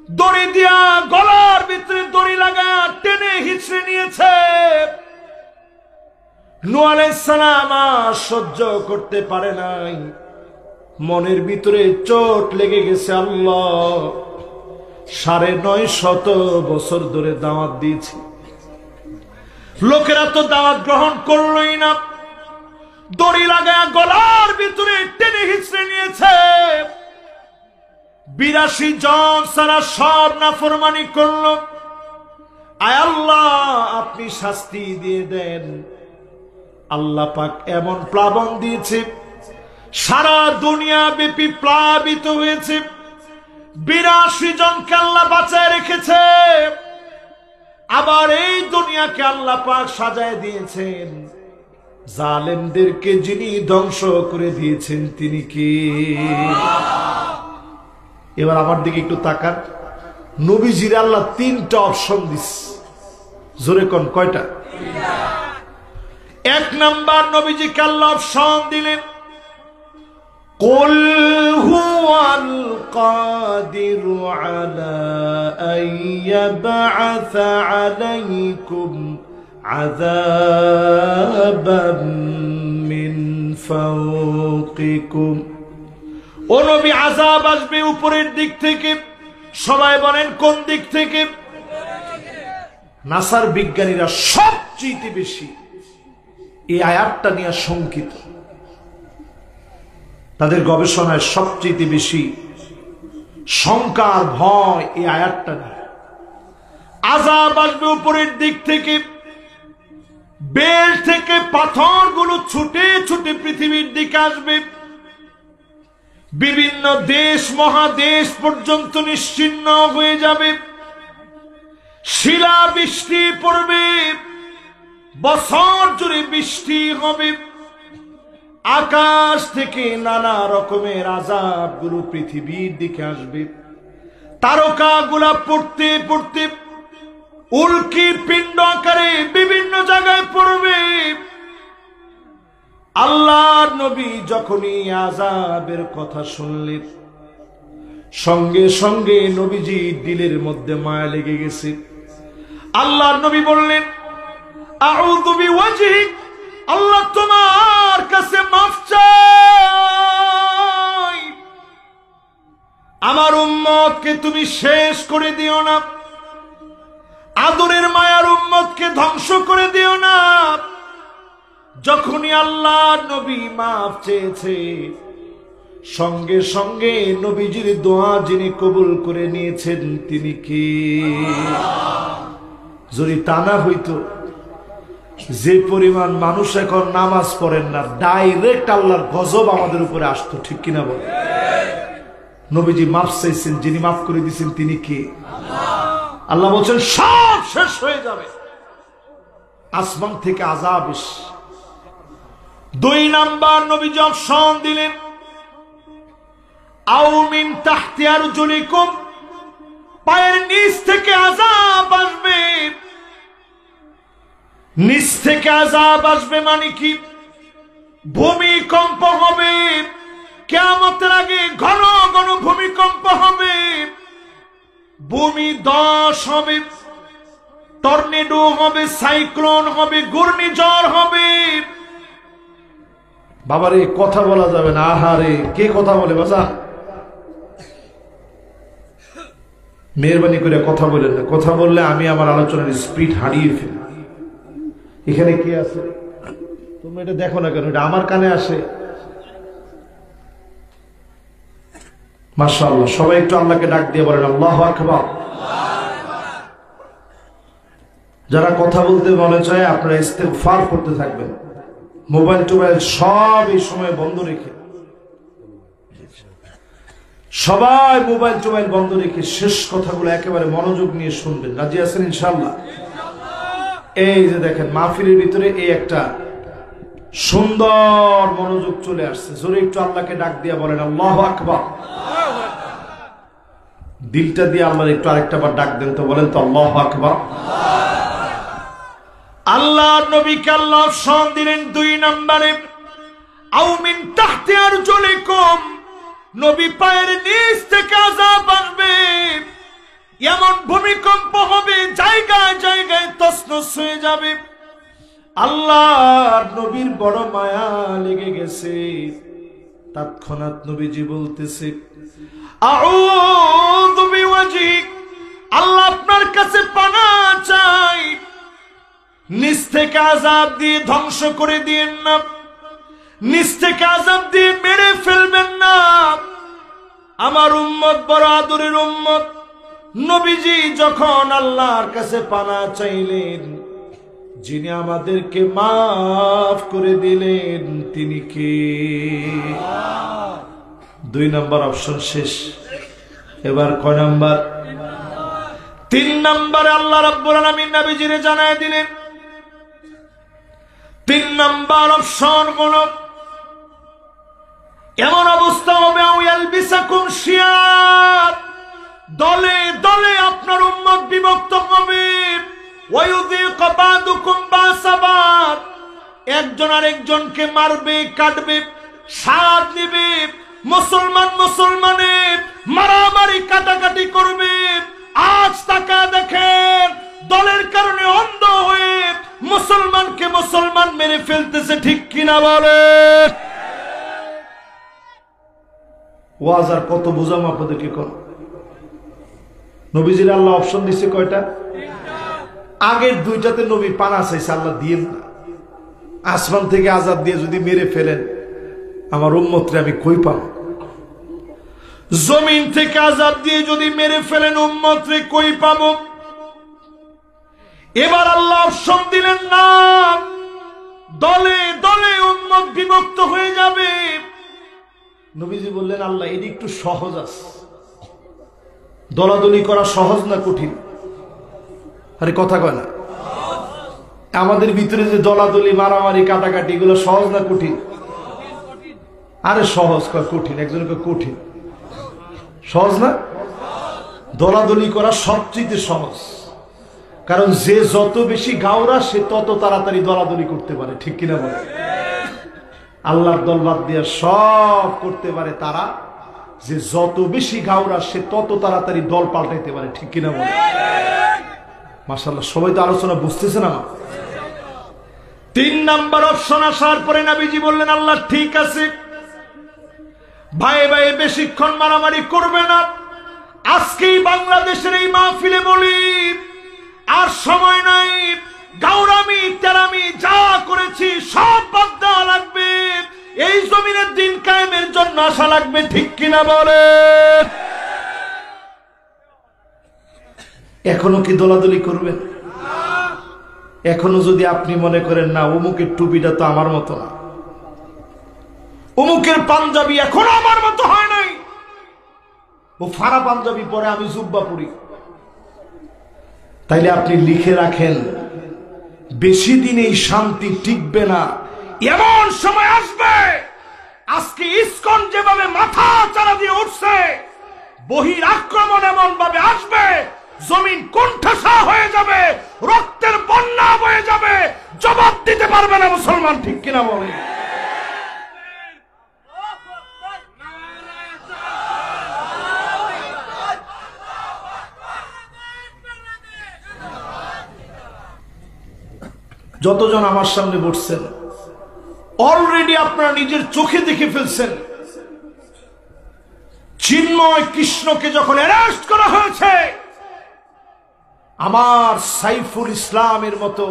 দড়ি দিয়া গলার ভিতরে দড়ি লাগা টেনে হিচড়ে নিয়েছে, নূহ আলাইহিস সালাম আর সহ্য করতে পারে নাই, মনের ভিতরে চোট লেগে গেছে। আল্লাহ 950 বছর ধরে দাওয়াত দিয়েছি, লোকেরা তো দাওয়াত গ্রহণ করলই না, দড়ি লাগায় গলার ভিতরে টেনে হিচড়ে নিয়েছে। 82 জন সারা সব নাফরমানি করল। আয় আল্লাহ আপনি শাস্তি দিয়ে দেন। আল্লাহ পাক এমন প্লাবন দিয়েছে, সারা দুনিয়া ব্যাপী প্লাবিত হয়েছে। 82 জনকে আল্লাহ বাঁচায় রেখেছে। আবার এই দুনিয়াকে আল্লাহ পাক সাজায় দিয়েছেন। জালেমদেরকে যিনি ধ্বংস করে দিয়েছেন তিনি কে? এবার আমার দিকে একটু তাকান। নবীজির আল্লাহ 3টা অপশন দিস, জোরে কোন কয়টা? 1 নাম্বার নবীজিকে আল্লাহ অপশন দিলেন, কুল হুয়াল কাদিরু আলা আইয়াবআসা আলাইকুম আযাবাম মিন ফাওকিকুম। ও নবী, আযাব আসবে উপরের দিক থেকে। সবাই বলেন কোন দিক থেকে? নাসার বিজ্ঞানীরা সবচেয়ে বেশি এই আয়াতটা নিয়ে শঙ্কিত। তাদের গবেষণায় সবচেয়ে বেশি শঙ্কার ভয় এই আয়াতটা নিয়ে। আযাব আসবে উপরের দিক থেকে, বেল থেকে পাথরগুলো ছুটে ছুটে পৃথিবীর দিকে আসবে। বিভিন্ন দেশ মহাদেশ পর্যন্ত নিশ্চিহ্ন হয়ে যাবে। শিলা বৃষ্টি পড়বে, বছর জুড়ে বৃষ্টি হবে। আকাশ থেকে নানা রকমের আযাবগুলো পৃথিবীর দিকে আসবে। তারকাগুলা পড়তে পড়তে উল্কি পিণ্ড আকারে বিভিন্ন জায়গায় পড়বে। আল্লাহর নবী যখনই আযাবের কথা শুনলেন, সঙ্গে সঙ্গে নবীজির দিলের মধ্যে মায়া লেগে গেছে। আল্লাহর নবী বললেন, আউযু বিওয়াজহিক, আল্লাহ তোমার কাছে মাফ চাই, আমার উম্মতকে তুমি শেষ করে দিও না, আদরের মায়ার উম্মতকে ধ্বংস করে দিও না। যখনই আল্লাহর নবী মাফ চেয়েছে, সঙ্গে সঙ্গে নবীজির দোয়া যিনি কবুল করে নিয়েছেন তিনি কি? যদি তা না হইতো, যে পরিমাণ মানুষ এখন নামাজ পড়েন না, ডাইরেক্ট আল্লাহর গজব আমাদের উপরে আসতো, ঠিক কিনা বলে? নবীজি মাফ চাইছেন, যিনি মাফ করে দিয়েছেন তিনি কি? আল্লাহ বলছেন সব শেষ হয়ে যাবে, আসমান থেকে আযাব এসে। 2 নাম্বার নবীজি অপশন দিলেন, আও মিন তাহতি আরজুলিকুম, পায়ের নিচ থেকে আযাব আসবে। নিচ থেকে আযাব আসবে মানে কি? ভূমিকম্প হবে, কিয়ামতের আগে ঘন ঘন ভূমিকম্প হবে, ভূমি ধস হবে, টর্নেডো হবে, সাইক্লোন হবে, ঘূর্ণিঝড় হবে। বাবারে কথা বলা যাবে না। আহারে কে কথা বলে বাজা? মেহরবানি করে কথা বলেন না, কথা বললে আমি আমার আলোচনার স্পিড হারিয়ে ফেলি। এখানে কি আছে তুমি এটা দেখো না কেন, এটা আমার কানে আসে। মাশাআল্লাহ, সবাই একটু আল্লাহকে ডাক দিয়ে বলেন আল্লাহু আকবার। যারা কথা বলতে মনে চায় আপনারা ইস্তেগফার করতে থাকবেন। মোবাইল টোবাইল সব এই সময় বন্ধ রেখে, সবাই মোবাইল টোবাইল বন্ধ রেখে শেষ কথাগুলো একেবারে মনোযোগ নিয়ে শুনবেন। রাজি আছেন ইনশাআল্লাহ? এই যে দেখেন মাহফিলের ভিতরে এই একটা সুন্দর মনোযোগ চলে আসছে। জোরে একটু আল্লাহকে ডাক দিয়া বলেন আল্লাহু আকবার। দিলটা দিয়ে আল্লাহর একটু আরেকটা বার ডাক দেন তো, বলেন তো আল্লাহু আকবার। আল্লাহ নবীকে আল্লাহ অপশন দিলেন 2 নম্বরে, আও মিন তাহতি আরজুলিকুম, নবী পায়ের নিচ থেকে আযাব আসবে, এমন ভূমিকম্প হবে জায়গায় জায়গায় তছনছ হয়ে যাবে। আল্লাহর নবীর বড় মায়া লেগে গেছে। তৎক্ষণাৎ নবীজি বলতেছে আউযু বিওয়াজহিক, আল্লাহ আপনার কাছে পানাহ চাই, নিচ থেকে আযাব দিয়ে ধ্বংস করে দিয়েন না, নিচ থেকে আযাব দিয়ে মেরে ফেলবেন না। আমার উম্মত বড় আদরের উম্মত। নবীজি যখন আল্লাহর কাছে পানাহ চাইলেন, যিনি আমাদেরকে মাফ করে দিলেন তিনি কে? 2 নম্বর অপশন শেষ। এবার কয় নাম্বার? 3 নম্বরে আল্লাহ রাব্বুল আলামিন নবীজিরে জানায় দিলেন, 3 নম্বর অপশন হলো এমন অবস্থা হবে আউয়ালবিসাকুম শিয়াব, দলে দলে আপনার উম্মত বিভক্ত হবে। ওয়ায়ুযীক বাদুকুম বাসাবাদ, একজন আরেকজনকে মারবে, কাটবে, স্বাদ নেবে। মুসলমান মুসলমানের মারামারি কাটাকাটি করবে। আজ তাকা দেখেন, দলের কারণে অন্ধ হয়ে মুসলমানকে মুসলমান মেরে ফেলতেছে, ঠিক কিনা বলে? ওয়াজ আর কত বুঝাম আপনাদেরকে? কোন নবীজির আল্লাহ অপশন দিচ্ছে কয়টা? আগের 2টাতে নবী পানাহ চাইছে, আল্লাহ দিয়েন না। আসমান থেকে আযাব দিয়ে যদি মেরে ফেলেন আমার উম্মতরে আমি কই পাবো? জমিন থেকে আযাব দিয়ে যদি মেরে ফেলেন উম্মতরে কই পাবো? এবার আল্লাহ অপশন দিলেন না, দলে দলে উম্মত বিভক্ত হয়ে যাবে। নবীজি বললেন আল্লাহ এটি একটু সহজ আছে, দলাদলি করা সহজ না কঠিন? আরে কথা কয় না। আমাদের ভিতরে যে দলাদলি মারামারি কাটাকাটি এগুলো সহজ না কঠিন? আরে সহজ কয় কঠিন, একজনকে কঠিন। সহজ না? দলাদলি করা সবচেয়ে সহজ, কারণ যে যত বেশি গাওরা সে তত তাড়াতাড়ি দলাদলি করতে পারে, ঠিক কিনা বলে? আল্লাহর দল বাদ দিয়ে সব করতে পারে তারা, যে যত বেশি গাওরা সে তত তাড়াতাড়ি দল পাল্টাইতে পারে, ঠিক কিনা বলে? মাশাআল্লাহ, সবাই তো আলোচনা বুঝতেছে না? 3 নাম্বার অপশন আসার পরে নবীজি বললেন আল্লাহ ঠিক আছে, ভাই ভাই বেশিক্ষণ মারামারি করবে না। আজকেই বাংলাদেশের এই মাহফিলে বলি, আর সময় নাই। গাওরামি তেরামি যা করেছি সব বাদ দেওয়া লাগবে। এই জমিনের দিন কায়েমের জন্য আসা লাগবে, ঠিক কিনা বলে? এখনো কি দলাদলি করবেন? এখনো যদি আপনি মনে করেন না অমুকের টুপিটা তো আমার মতো না, অমুকের পাঞ্জাবি এখনো আমার মতো হয় নাই, ও ফাড়া পাঞ্জাবি পরে আমি জুব্বা পরি, তাইলে আপনি লিখে রাখেন বেশি দিন এই শান্তি টিকবে না। এমন সময় আসবে, আজকে ইসকন যেভাবে মাথা চারা দিয়ে উঠছে, বহির আক্রমণ এমন ভাবে আসবে, জমিন কোণঠাসা হয়ে যাবে, রক্তের বন্যা বয়ে যাবে, জবাব দিতে পারবে না মুসলমান, ঠিক কিনা বলে? যতজন আমার সামনে বসছেন অলরেডি আপনারা নিজের চোখে দেখে ফেলছেন, চিন্ময় কৃষ্ণকে যখন অ্যারেস্ট করা হয়েছে আমার সাইফুল ইসলামের মতো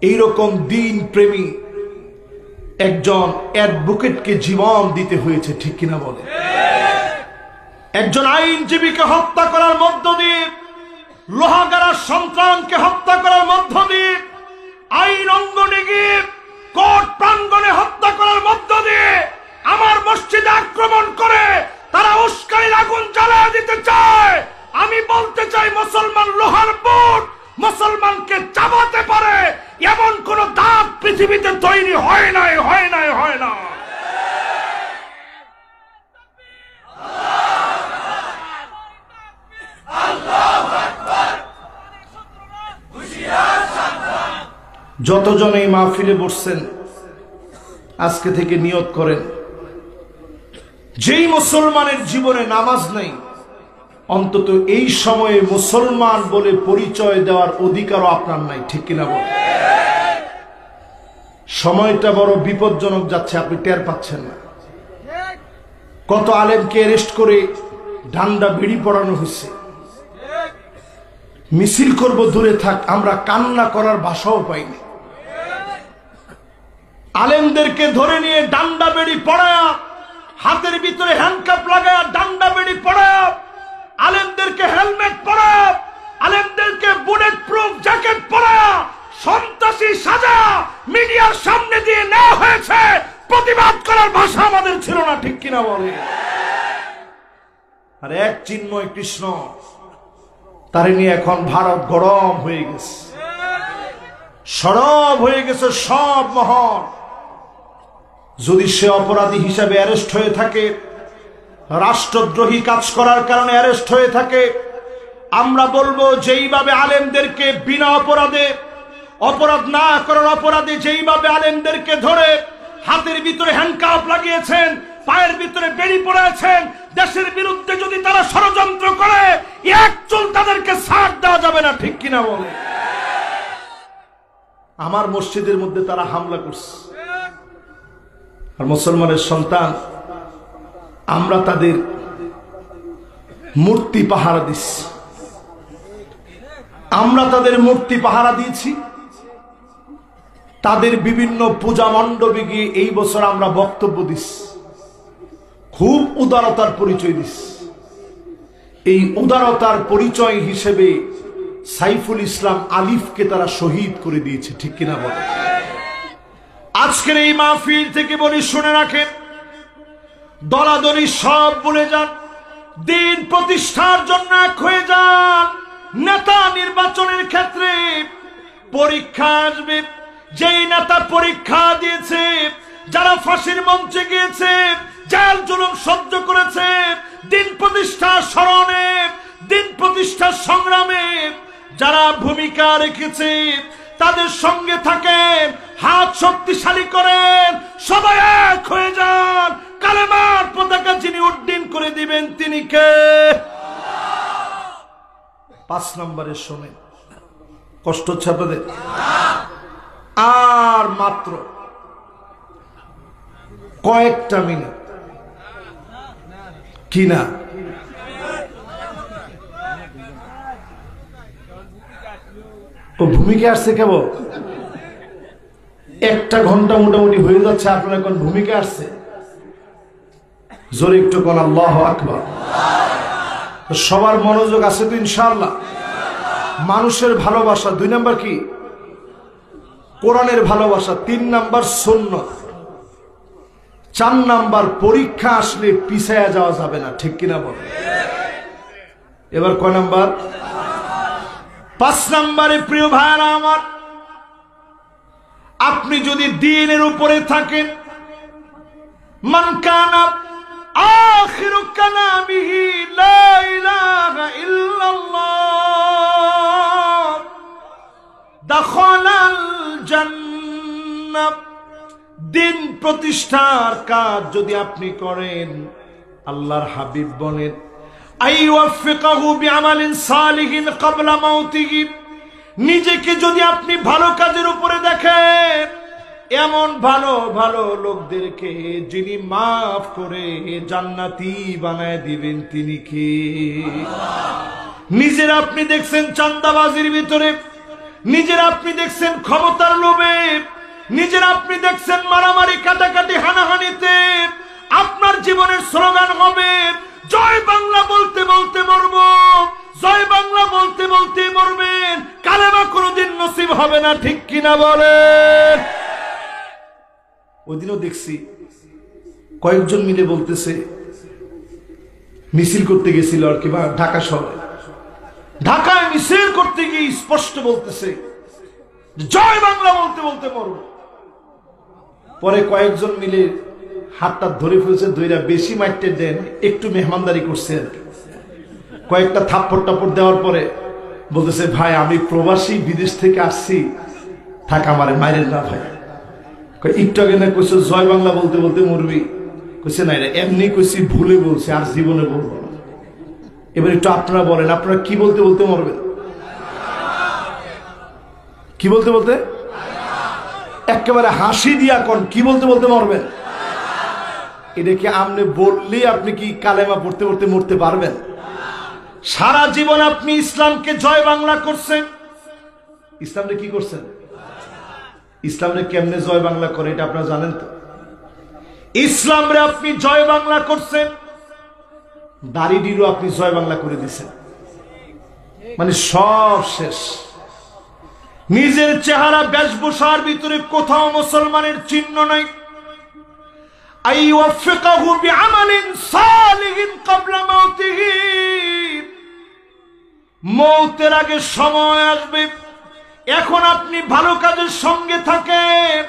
এইরকম দিন প্রেমী একজন অ্যাডভোকেটকে জীবন দিতে হয়েছে, ঠিক কিনা বলে? একজন আইনজীবীকে হত্যা করার মধ্য দিয়ে, লোহাগাড়ার সন্তানকে হত্যা করার মধ্য দিয়ে, আইন অঙ্গনে গিয়ে কোর্ট প্রাঙ্গণে হত্যা করার মধ্য দিয়ে আমার মসজিদে আক্রমণ করে তারা উস্কানির আগুন জ্বালিয়ে দিতে চায়। আমি বলতে চাই, মুসলমান লোহার বুট মুসলমানকে চাবাতে পারে এমন কোন দাঁত পৃথিবীতে তৈরি হয় নাই, হয় নাই, হয় না। যতজন এই মাহফিলে বসছেন আজকে থেকে নিয়ত করেন, যেই মুসলমানের জীবনে নামাজ নাই, অন্তত এই সময়ে মুসলমান বলে পরিচয় দেওয়ার অধিকারও আপনার নাই, ঠিক কিনা বল? সময়টা বড় বিপজ্জনক যাচ্ছে, আপনি টের পাচ্ছেন না। কত আলেমকে অ্যারেস্ট করে ডান্ডা বিড়ি পড়ানো হয়েছে। মিছিল করব দূরে থাক, আমরা কান্না করার ভাষাও পাইনি। আলেমদেরকে ধরে নিয়ে ডান্ডা বেড়ি পড়ায়া, হাতের ভিতরে হ্যান্ডকাপ লাগায়া ডান্ডা বেড়ি পড়ায়া, আলেমদেরকে হেলমেট পরায়া, আলেমদেরকে বুলেট প্রুফ জ্যাকেট পরায়া, সন্ত্রাসী সাজা মিডিয়ার সামনে দিয়ে নেওয়া হয়েছে। প্রতিবাদ করার ভাষা আমাদের ছিল না, ঠিক কিনা বলে? আর এক চিন্ময় কৃষ্ণ, তারে নিয়ে এখন ভারত গরম হয়ে গেছে, সরব হয়ে গেছে সব মহল। যদি সে অপরাধী হিসাবে অ্যারেস্ট হয়ে থাকে, রাষ্ট্রদ্রোহী কাজ করার কারণে অ্যারেস্ট হয়ে থাকে, আমরা বলবো যেইভাবে আলেমদেরকে বিনা অপরাধে, অপরাধ না করার অপরাধে যেইভাবে আলেমদেরকে ধরে হাতের ভিতরে হ্যান্ডকাপ লাগিয়েছেন, পায়ের ভিতরে বেড়ি পড়েছেন, দেশের বিরুদ্ধে যদি তারা ষড়যন্ত্র করে এক চুল তাদেরকে ছাড় দেওয়া যাবে না, ঠিক কিনা বলে? আমার মসজিদের মধ্যে তারা হামলা করছে, আর মুসলমানের সন্তান আমরা তাদের মূর্তি পাহারা দিচ্ছি, আমরা তাদের মূর্তি পাহারা দিয়েছি। তাদের বিভিন্ন পূজা মণ্ডপে গিয়ে এই বছর আমরা বক্তব্য দিচ্ছি, খুব উদারতার পরিচয় দিচ্ছি। এই উদারতার পরিচয় হিসেবে সাইফুল ইসলাম আলিফকে তারা শহীদ করে দিয়েছে, ঠিক কিনা বলে? আজকের এই মাহফিল থেকে বলি, শুনে রাখেন, দলাদলি সব ভুলে যান, দিন প্রতিষ্ঠার জন্য এক হয়ে যান। নেতা নির্বাচনের ক্ষেত্রে পরীক্ষা আসবে, যেই নেতা পরীক্ষা দিয়েছে, যারা ফাঁসির মঞ্চে গিয়েছে, জেল জুলুম সহ্য করেছে, দিন প্রতিষ্ঠার স্মরণে, দিন প্রতিষ্ঠার সংগ্রামে যারা ভূমিকা রেখেছে, তাদের সঙ্গে থাকেন, হাত শক্তিশালী করেন, সবাই এক হয়ে যান। কালেমার পতাকা যিনি উড্ডীন করে দিবেন তিনি কে? 5 নম্বরে শোনেন, কষ্ট হচ্ছে আপনাদের? আর মাত্র কয়েকটা মিনিট, কি না? ভূমিকা আসছে কেবল 1 ঘন্টা মোটামুটি হয়ে যাচ্ছে, আপনার এখন ভূমিকা আসছে। জোরে একটু কোন আল্লাহু আকবার। সবার মনোযোগ আছে তো ইনশাআল্লাহ? মানুষের ভালোবাসা 2 নাম্বার কি? কোরআনের ভালোবাসা 3 নাম্বার সুন্নাত, 4 নাম্বার পরীক্ষা আসলে পিছায়া যাওয়া যাবে না, ঠিক কিনা বল? এবার কয় নাম্বার? 5 নাম্বারে প্রিয় ভাইরা আমার, আপনি যদি দ্বীনের উপরে থাকেন, মান কানা আখিরু কালামিহি লা ইলাহা ইল্লাল্লাহ দাখালাল জান্নাহ। দিন প্রতিষ্ঠার কাজ যদি আপনি করেন, আল্লাহর হাবিব বলেন, আইওয়াফিকাহু বিআমালিন সালিহিন ক্বাবলা মাউতিহি, নিজেকে যদি আপনি ভালো কাজের উপরে দেখেন, এমন ভালো ভালো লোকদেরকে যিনি মাফ করে জান্নাতি বানায় দিবেন তিনি কে? নিজেরা আপনি দেখছেন চাঁদাবাজির ভিতরে, নিজেরা আপনি দেখছেন ক্ষমতার লোভে, নিজেরা আপনি দেখছেন মারামারি কাটাকাটি হানাহানিতে। আপনার জীবনের স্লোগান হবে জয় বাংলা বলতে বলতে মরব, জয় বাংলা বলতে বলতে মরবেন, কালেমা কোনোদিন নসিব হবে না, ঠিক কিনা বলেন? ওই দিনও দেখছি কয়েকজন মিলে বলতেছে, মিছিল করতে গেছিল আর কি ঢাকা শহরে, ঢাকায় মিছিল করতে গিয়ে স্পষ্ট বলতেছে জয় বাংলা বলতে বলতে মরব। পরে কয়েকজন মিলে হাতটা ধরে ফেলছে, ধইরা বেশি মাইটে দেন, একটু মেহমানদারি করছে আর কি। কয়েকটা থাপ্পড় টাপ্পড় দেওয়ার পরে বলতেছে ভাই আমি প্রবাসী, বিদেশ থেকে আসছি, থাক আমারে মাইরেন না ভাই। একটু আগে না কইছো জয় বাংলা বলতে বলতে মরবি, কইছে না এমনি কইছি, ভুলে বলছি, আর জীবনে বলবো না। এবার একটু আপনারা বলেন, আপনারা কি বলতে বলতে মরবেন? কি বলতে বলতে? একেবারে হাসি দিয়া কোন কি বলতে বলতে মরবেন? এটা কি আপনি বললে আপনি কি কালেমা পড়তে পড়তে মরতে পারবেন? সারা জীবন আপনি ইসলামকে জয় বাংলা করছেন। ইসলামকে কি করছেন? ইসলামরে কেমনে জয় বাংলা করে এটা আপনারা জানেন তো? ইসলামরে আপনি জয় বাংলা করছেন, দাড়িটিরও আপনি জয় বাংলা করে দিচ্ছেন, মানে সব শেষ। নিজের চেহারা বেশভূষার ভিতরে কোথাও মুসলমানের চিহ্ন নাই। আইওয়াফিকাহু বিআমালিন সালিহিন ক্বাবলা মাউতিহি, মওতের আগে সময় আসবে, এখন আপনি ভালো কাজের সঙ্গে থাকেন,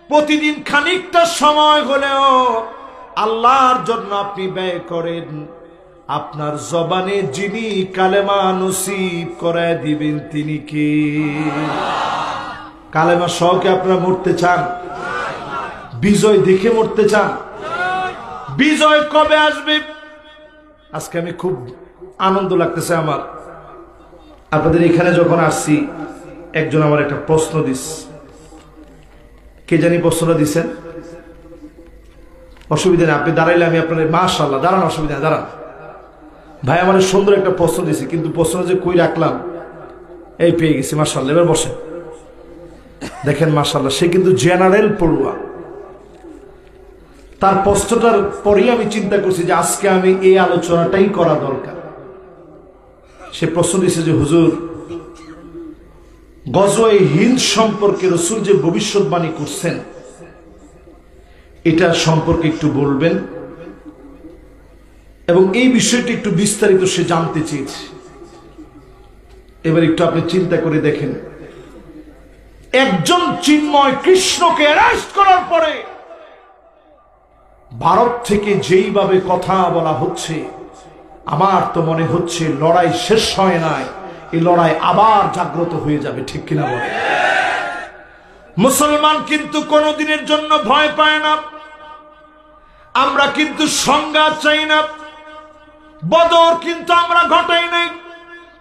প্রতিদিন খানিকটা সময় হলেও আল্লাহর জন্য আপনি ব্যয় করেন। আপনার জবানে যিনি কালেমা নসিব করায় দিবেন তিনি কে? কালেমা সহকে আপনারা মরতে চান? বিজয় দেখে মরতে চান? বিজয় কবে আসবে? আজকে আমি খুব আনন্দ লাগতেছে আমার, আপনাদের এখানে যখন আসছি একজন আমার একটা প্রশ্ন দিস, কে জানি প্রশ্নটা দিচ্ছেন, অসুবিধা নেই আপনি দাঁড়াইলে আমি আপনাদের, মাশাআল্লাহ দাঁড়ান, অসুবিধা নেই দাঁড়ান। ভাই আমার সুন্দর একটা প্রশ্ন দিয়েছে, কিন্তু প্রশ্ন যে কই রাখলাম, এই পেয়ে গেছি, মাশাআল্লাহ। এবার বসে দেখেন মাশাআল্লাহ, সে কিন্তু জেনারেল পড়ুয়া। তার প্রশ্নটার পরেই আমি চিন্তা করছি যে আজকে আমি এই আলোচনাটাই করা দরকার। সে প্রশ্ন দিয়েছে যে হুজুর, গজওয়ে হিন্দ সম্পর্কে রাসূল যে ভবিষ্যৎবাণী করছেন এটা সম্পর্কে একটু বলবেন, এবং এই বিষয়টি একটু বিস্তারিত সে জানতে চেয়েছে। এবার একটু আপনি চিন্তা করে দেখেন, একজন চিন্ময় কৃষ্ণকে অ্যারেস্ট করার পরে ভারত থেকে যেইভাবে কথা বলা হচ্ছে, আমার তো মনে হচ্ছে লড়াই শেষ হয় নাই, এই লড়াই আবার জাগ্রত হয়ে যাবে, ঠিক কিনা বলে? মুসলমান কিন্তু কোনদিনের জন্য ভয় পায় না। আমরা কিন্তু সংঘাত চাই না, বদর কিন্তু আমরা ঘটাই নাই।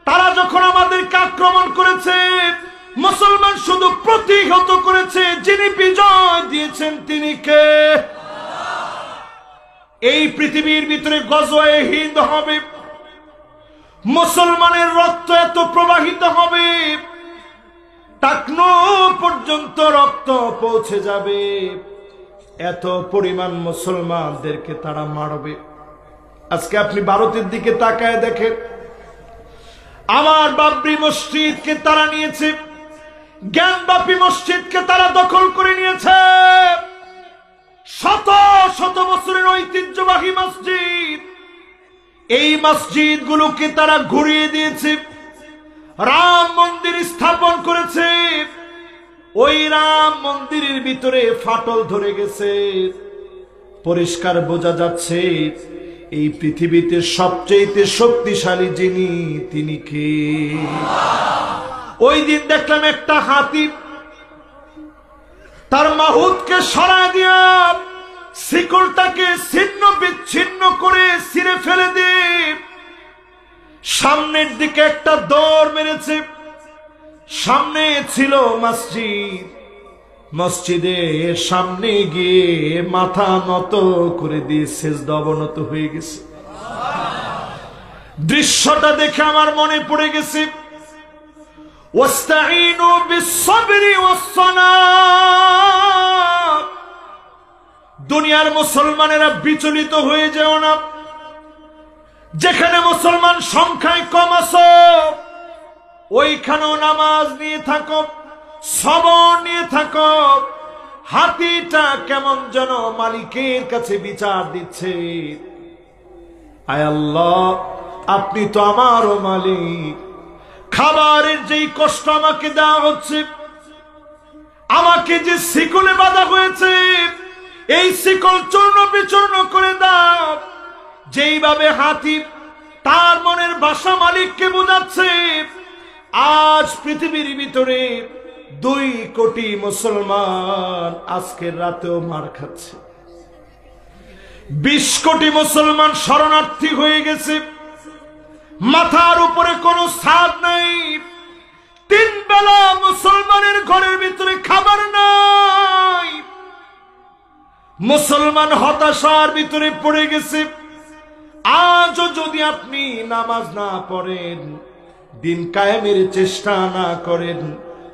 তারা যখন আমাদেরকে আক্রমণ করেছে, মুসলমান শুধু প্রতিহত করেছে। যিনি বিজয় দিয়েছেন তিনি কে? এই পৃথিবীর ভিতরে গজওয়ে হিন্দ হবে, মুসলমানের রক্ত এত প্রবাহিত হবে, টাকনো পর্যন্ত রক্ত পৌঁছে যাবে, এত পরিমাণ মুসলমানদেরকে তারা মারবে। আজকে আপনি ভারতের দিকে তাকায় দেখেন, আমার বাবরি মসজিদকে তারা নিয়েছে, জ্ঞানবাপী মসজিদকে তারা দখল করে নিয়েছে। শত শত বছরের ঐতিহ্যবাহী মসজিদ, এই মসজিদ গুলোকে তারা ঘুরিয়ে দিয়েছে, রাম মন্দির স্থাপন করেছে। ওই রাম মন্দিরের ভিতরে ফাটল ধরে গেছে, পরিষ্কার বোঝা যাচ্ছে এই পৃথিবীতে সবচেয়ে শক্তিশালী যিনি তিনি কে? ওই দিন দেখলাম একটা হাতি তার মাহুতকে সরায় দিয়া শিকলটাকে ছিন্ন বিচ্ছিন্ন করে ছিঁড়ে ফেলে দিয়ে সামনের দিকে একটা দৌড় মেরেছে। সামনে ছিল মসজিদ, মসজিদের সামনে গিয়ে মাথা নত করে দিয়ে সেজদা অবনত হয়ে গেছে। দৃশ্যটা দেখে আমার মনে পড়ে গেছে, ওয়াস্তাঈনু বিস-সাবরি ওয়াস-সালাহ। দুনিয়ার মুসলমানেরা বিচলিত হয়ে যেও না। যেখানে মুসলমান সংখ্যায় কম আছো ওইখানেও নামাজ নিয়ে থাকো, সবর নিয়ে থাকো। হাতিটা কেমন যেন মালিকের কাছে বিচার দিচ্ছে, আয় আল্লাহ আপনি তো আমারও মালিক, খাবারের যেই কষ্ট আমাকে দেওয়া হচ্ছে, আমাকে যে শিকলে বাঁধা হয়েছে এই শিকল চূর্ণ বিচূর্ণ করে দাও। যেইভাবে হাতি তার মনের ভাষা মালিককে বোঝাচ্ছে, আজ পৃথিবীর ভিতরে 2 কোটি মুসলমান আজকের রাতেও মার খাচ্ছে। 20 কোটি মুসলমান শরণার্থী হয়ে গেছে, মাথার উপরে কোনো ছাদ নাই, 3 বেলা মুসলমানের ঘরের ভিতরে খাবার নাই। মুসলমান হতাশার ভিতরে পড়ে গেছে। আজও যদি আপনি নামাজ না পড়েন, দিন কায়েমের চেষ্টা না করেন,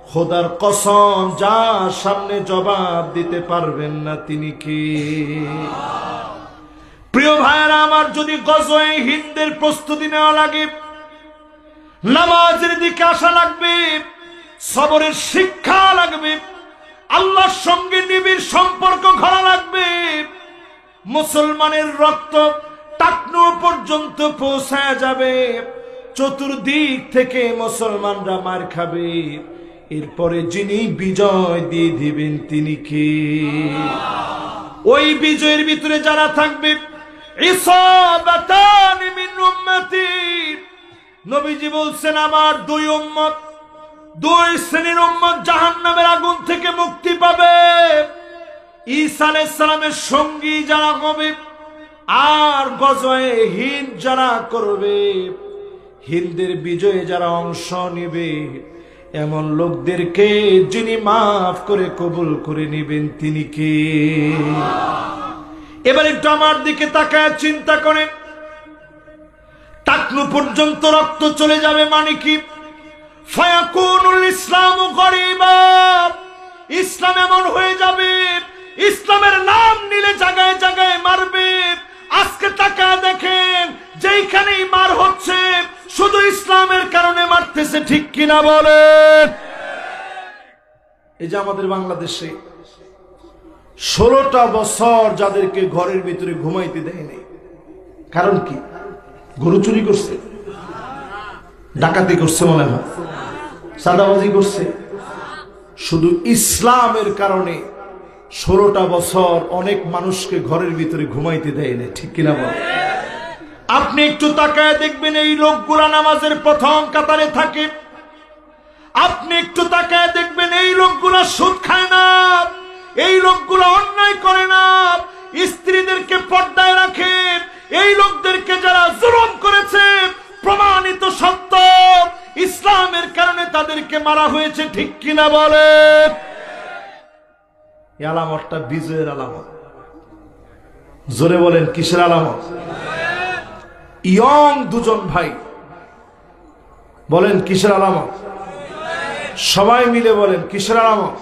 খোদার কসম যার সামনে জবাব দিতে পারবেন না তিনি কে? প্রিয় ভাইরা আমার, যদি গজওয়ে হিন্দের প্রস্তুতি নেওয়া লাগে, নামাজের দিকে আসা লাগবে, সবরের শিক্ষা লাগবে, আল্লাহর সঙ্গে নিবিড় সম্পর্ক গড়া লাগবে। মুসলমানের রক্ত টাকনু পর্যন্ত পৌঁছায় যাবে, চতুর্দিক থেকে মুসলমানরা মার খাবে। এরপরে যিনি বিজয় দিয়ে দিবেন তিনি কে? ওই বিজয়ের ভিতরে যারা থাকবে, ইসাবাতান মিন উম্মতি, নবীজি বলছেন আমার 2 উম্মত, 2 শ্রেণীর উম্মত জাহান্নামের আগুন থেকে মুক্তি পাবে। ঈসা আলাইহিস সালামের সঙ্গী যারা হবে আর গজওয়ে হিন্দ যারা করবে, হিন্দের বিজয়ে যারা অংশ নেবে, এমন লোকদেরকে যিনি মাফ করে কবুল করে নেবেন তিনি কে? এবার একটু আমার দিকে তাকায় চিন্তা করেন, টাকনু পর্যন্ত রক্ত চলে যাবে মানে কি? ফায়াকুনুল ইসলামু গরিবা, ইসলাম এমন হয়ে যাবে, ইসলামের নাম নিলে জায়গায় জায়গায় মারবে। আজকে তাকায় দেখেন, যেইখানেই মার হচ্ছে শুধু ইসলামের কারণে মারতেছে, ঠিক কিনা বলেন? এই যে আমাদের বাংলাদেশে 16টা বছর যাদেরকে ঘরের ভিতরে ঘুমাইতে দেয়নি, কারণ কি? গরু চুরি করছে, ডাকাতি করছে, মনে হয় চাঁদাবাজি করছে। শুধু ইসলামের কারণে 16টা বছর অনেক মানুষকে ঘরের ভিতরে ঘুমাইতে দেয়নি, ঠিক কিনা বলেন? আপনি একটু তাকায় দেখবেন, এই লোকগুলা নামাজের প্রথম কাতারে থাকে। আপনি একটু তাকায় দেখবেন, এই লোকগুলা সুদ খায় না, এই লোকগুলা অন্যায় করে না, স্ত্রীদেরকে পর্দায় রাখে। এই লোকদেরকে যারা জুলুম করেছে, প্রমাণিত সত্য, ইসলামের কারণে তাদেরকে মারা হয়েছে, ঠিক কিনা বলেন? এই আলামতটা বিজয়ের আলামত। জোরে বলেন কিসের আলামত? ইয়ং 2 ভাই বলেন কিসের আলামত? সবাই মিলে বলেন কিসের আলামত?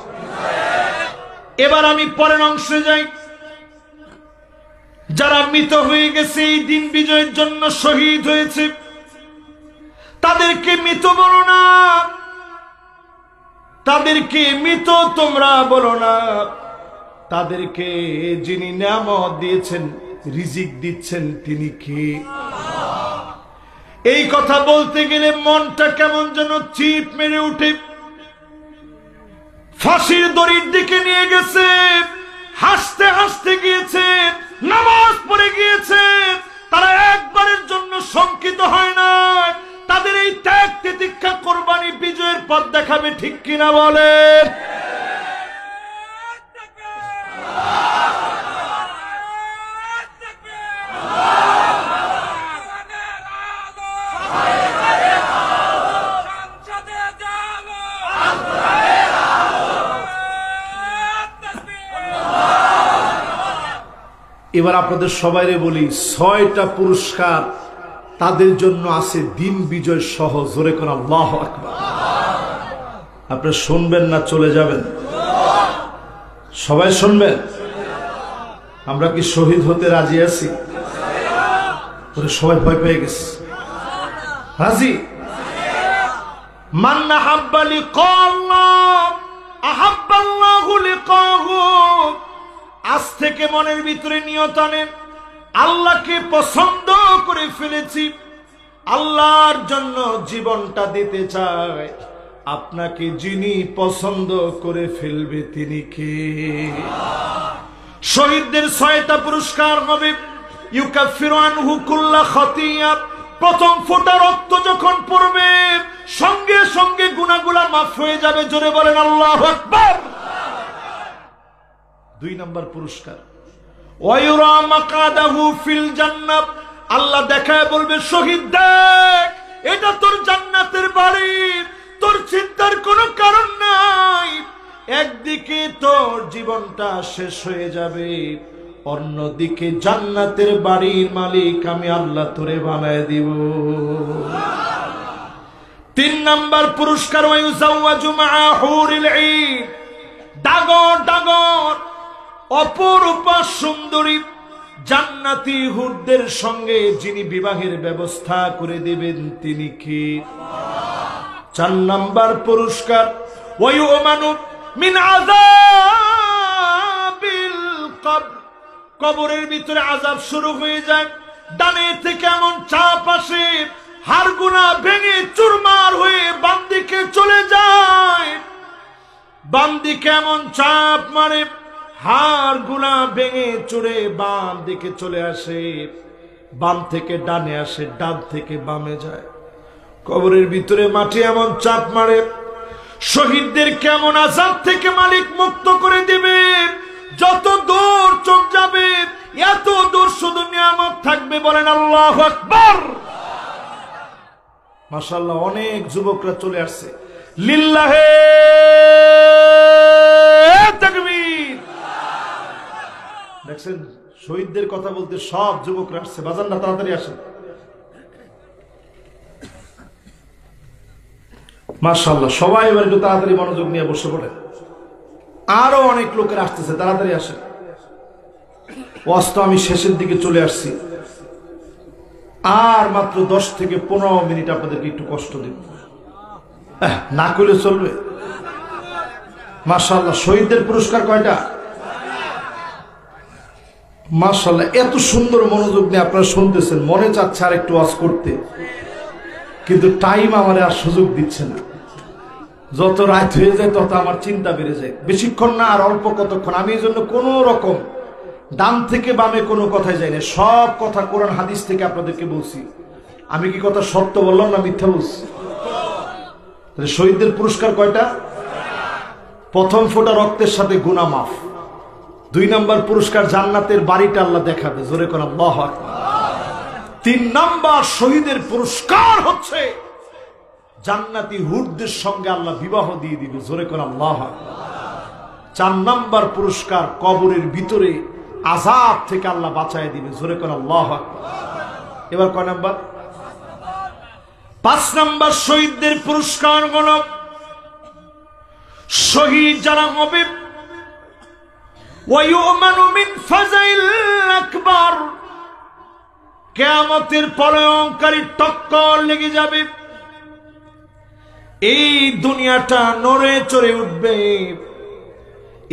এবার আমি পরের অংশে যাই। যারা মৃত হয়ে গেছে, এই দিন বিজয়ের জন্য শহীদ হয়েছে, তাদেরকে মৃত বলো না, তাদেরকে মৃত তোমরা বলো না, তাদেরকে যিনি নিয়ামত দিয়েছেন, রিজিক দিচ্ছেন তিনি কে? এই কথা বলতে গেলে মনটা কেমন যেন চিপ মেরে উঠে। ফাঁসির দড়ির দিকে নিয়ে গেছে, হাসতে হাসতে গিয়েছে, নামাজ পড়ে গিয়েছে, তারা একবারের জন্য শঙ্কিত হয় না। তাদের এই ত্যাগ তিতিক্ষা কোরবানি বিজয়ের পথ দেখাবে, ঠিক কিনা বলেন? এবার আপনাদের সবাইরে বলি, 6টা পুরস্কার তাদের জন্য আছে দিন বিজয় সহ। জোরে কোন আল্লাহু আকবার। আপনি শুনবেন না চলে যাবেন? সবাই শুনবেন? আমরা কি শহীদ হতে রাজি আছি? সবাই ভয় পেয়ে গেছে। রাজি? মান আহাব্বা লিকাল্লাহ আহাব্বাল্লাহু লিকাহু। আজ থেকে মনের ভিতরে নিয়ত আনেন, আল্লাহকে পছন্দ করে ফেলেছি, আল্লাহর জন্য জীবনটা দিতে চাই। আপনাকে যিনি পছন্দ করে ফেলবে তিনি কে? শহীদদের 6টা পুরস্কার হবে। ইউকাফিরু আনহু কুল্লা খাতিয়া। প্রথম ফোঁটা রক্ত যখন পড়বে সঙ্গে সঙ্গে গুনাহগুলো মাফ হয়ে যাবে। জোরে বলেন আল্লাহু আকবার। 2 নম্বর পুরস্কার, ওয়ায়ুরা মাকাদাহু ফিল জান্নাহ। আল্লাহ দেখায় বলবে, শহীদ দেখ, এটা তোর জান্নাতের বাড়ি, তোর চিন্তার কোনো কারণ নাই। একদিকে তোর জীবনটা শেষ হয়ে যাবে, অন্যদিকে জান্নাতের বাড়ির মালিক আমি আল্লাহ তোরে বানায় দিব। 3 নম্বর পুরস্কার, ওয়ায়ুজাওয়াজু মাআ হুরিল ঈন। ডাগর ডাগর অপরূপা সুন্দরী জান্নাতি হুরদের সঙ্গে যিনি বিবাহের ব্যবস্থা করে দিবেন তিনি কি? 4 নম্বর পুরস্কার, ওয়ায়ুমানু মিন আযাবিল কবর। কবরের ভিতরে আযাব শুরু হয়ে যায়। ডানে থেকে এমন চাপ আসে, হাড়গুনা ভেঙে চুরমার হয়ে বাম দিকে চলে যায়। বাম দিকে এমন চাপ মারে, হাড়গুনা ভেঙে চুরে বাম দিকে চলে আসে, বাম থেকে ডানে আসে, ডান থেকে বামে যায়। কবরের ভিতরে মাটি এমন চাপ মারে, শহীদদের কেমন আযাব থেকে মালিক মুক্ত করে দিবে। যত দূর চোখ যাবে এত দূর শুধু নিয়ামত থাকবে। বলেন আল্লাহু আকবার। মাশাআল্লাহ, অনেক যুবকরা চলে আসছে। লিল্লাহে তাকবীর। দেখছেন, শহীদদের কথা বলতে সব যুবকরা আসছে। বাজার না, তাড়াতাড়ি আসেন। মাশাআল্লাহ, সবাই এবার একটু তাড়াতাড়ি মনোযোগ নিয়ে বসে পড়ে। আরো অনেক লোকের আসতেছে, তাড়াতাড়ি আসেন। ওয়াজ তো আমি শেষের দিকে চলে আসছি, আর মাত্র 10 থেকে 15 মিনিট আপনাদেরকে একটু কষ্ট দেব, না করলে চলবে? মাশাআল্লাহ, শহীদদের পুরস্কার কয়টা? মাশাআল্লাহ, এত সুন্দর মনোযোগ নিয়ে আপনারা শুনতেছেন। মনে চাচ্ছে আর একটু ওয়াজ করতে, কিন্তু টাইম আমার আর সুযোগ দিচ্ছে না। যত রাত হয়ে যায় তত আমার চিন্তা বেড়ে যায়। বেশিক্ষণ না, আর অল্প কতক্ষণ। আমি এই জন্য কোনো রকম ডান থেকে বামে কোনো কথাই যাই না, সব কথা কোরআন হাদিস থেকে আপনাদেরকে বলছি। আমি কি কথা সত্য বললাম না মিথ্যা বলছি? শহীদদের পুরস্কার কয়টা? প্রথম ফোঁটা রক্তের সাথে গুনাহ মাফ। 2 নম্বর পুরস্কার, জান্নাতের বাড়িটা আল্লাহ দেখাবে। জোরে কোন আল্লাহু আকবার। 3 নম্বর শহীদের পুরস্কার হচ্ছে জান্নাতি হুরদের সঙ্গে আল্লাহ বিবাহ দিয়ে দিবে। জোরে কোন আল্লাহু আকবার। 4 নম্বর পুরস্কার, কবরের ভিতরে আযাব থেকে আল্লাহ বাঁচায় দিবে। জোরে কোন আল্লাহু আকবার। এবার কয় নাম্বার? 5 নম্বর শহীদদের পুরস্কার হলো, শহীদ যারা হবে, ওয়ায়ুমানু মিন ফাযাইল আকবার। কিয়ামতের প্রলয়ঙ্কারী টক্কর লেগে যাবে, এই দুনিয়াটা নড়ে চড়ে উঠবে।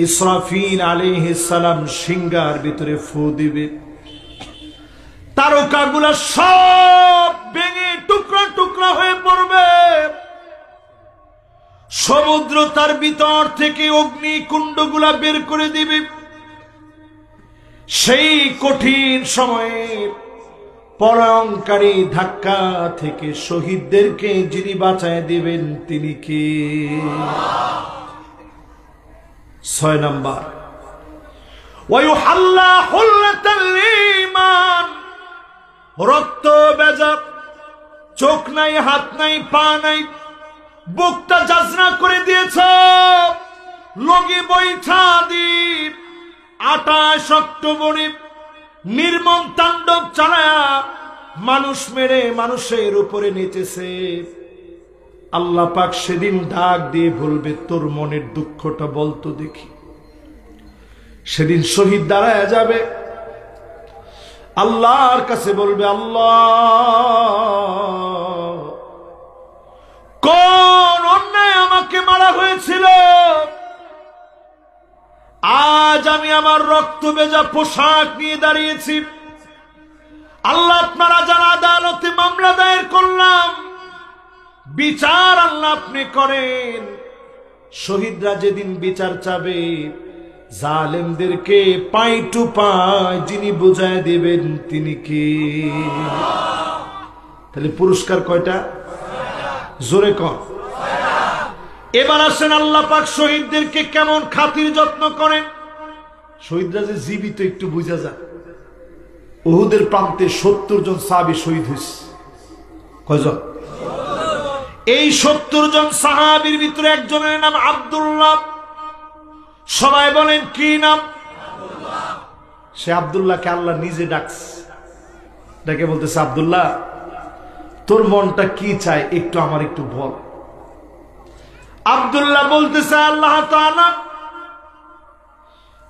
ইসরাফিল আলাইহিস সালাম সিংহার ভিতরে ফু দিবে, তারকাগুলা সব ভেঙে টুকরা টুকরা হয়ে পড়বে। সমুদ্র তার ভিতর থেকে অগ্নিকুণ্ডগুলা বের করে দিবে। সেই কঠিন সময়ে প্রলয়ঙ্কারী ধাক্কা থেকে শহীদদেরকে যিনি বাঁচায় দিবেন তিনি কে? 6 নম্বর, ওয়ায়ুহাল্লা হুল্লাতাল ঈমান। রক্ত বেজা, চোখ নাই, হাত নাই, পা নাই, বুকটা জাজরা করে দিয়েছ, লগি বৈঠা দ্বীপ 28 অক্টোবরে নির্মম তাণ্ডব চালায়া মানুষ মেরে মানুষের উপরে নেচেছে, আল্লাহ পাক সেদিন ডাক দিয়ে বলবে তোর মনের দুঃখটা বলতো দেখি। সেদিন শহীদ দাঁড়ায় যাবে, আল্লাহর কাছে বলবে আল্লাহ কোন অন্যায় আমাকে মারা হয়েছিল, আজ আমি আমার রক্ত ভেজা পোশাক নিয়ে দাঁড়িয়েছি। আল্লাহ আপনারা যারা আদালতে মামলা দায়ের করলাম, বিচার আল্লাহ আপনি করেন। শহীদরা যেদিন বিচার চাবে, জালেমদেরকে পাই টু পাই যিনি বুঝায় দেবেন তিনি কে? তাহলে পুরস্কার কয়টা? জোরে কর। এবার আসেন আল্লাহ পাক শহীদদেরকে কেমন খাতির যত্ন করেন। শহীদরা যে জীবিত একটু বুঝা যায়। উহুদের প্রান্তে 70 জন সাহাবী শহীদ হয়েছে। কয়জন? এই 70 জন সাহাবীর ভিতরে একজনের নাম আব্দুল্লাহ। সবাই বলেন কি নাম? সে আব্দুল্লাহকে আল্লাহ নিজে ডাকছে, ডাকে বলতেছে আব্দুল্লাহ তোর মনটা কি চায় একটু আমার একটু বল। আব্দুল্লাহ বলতেছে আল্লাহ তাআলা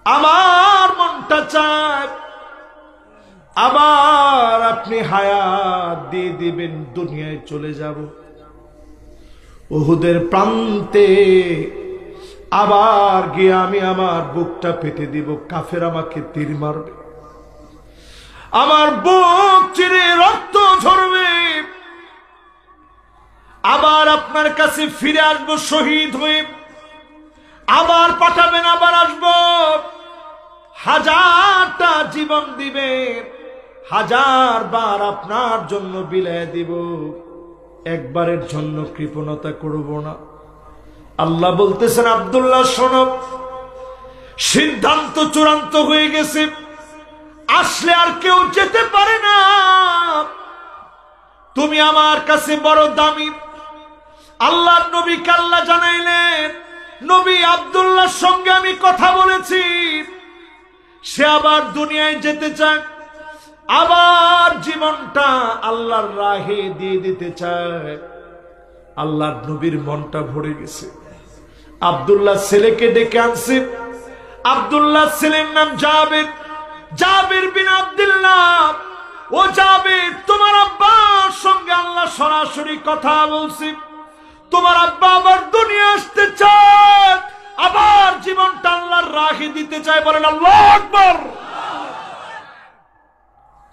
আমার মনটা চায় আবার আপনি হায়াত দিয়ে দিবেন, দুনিয়ায় চলে যাব, উহুদের প্রান্তে আবার গিয়ে আমি আমার বুকটা পেতে দিব, কাফের আমাকে তীর মারবে, আমার বুক চিরে রক্ত ঝরবে, আবার আপনার কাছে ফিরে আসবো শহীদ হয়ে, আবার পাঠাবেন, আবার আসবো, হাজারটা জীবন দিবে, 1000 বার আপনার জন্য বিলায় দিব, একবারের জন্য কৃপণতা করব না। আল্লাহ বলতেছেন আব্দুল্লাহ শোনো, সিদ্ধান্ত চূড়ান্ত হয়ে গেছে, আসলে আর কেউ যেতে পারে না, তুমি আমার কাছে বড় দামি। আল্লাহর নবীকে আল্লাহ জানাইলেন নবী আব্দুল্লাহর সঙ্গে আমি কথা বলেছি, সে আবার দুনিয়ায় যেতে চায়, আবার জীবনটা আল্লাহর রাহে দিয়ে দিতে চায়। আল্লাহর নবীর মনটা ভরে গেছে। আব্দুল্লাহ ছেলেকে ডেকে আনছে। আব্দুল্লাহ ছেলের নাম জাবের, জাবের বিন আব্দুল্লাহ। ও জাবের, তোমার আব্বার সঙ্গে আল্লাহ সরাসরি কথা বলছে, তোমার আব্বা আবার দুনিয়া আসতে চায়, আবার জীবনটা আল্লাহর রাহে দিতে চায়। বলেন আল্লাহু আকবার।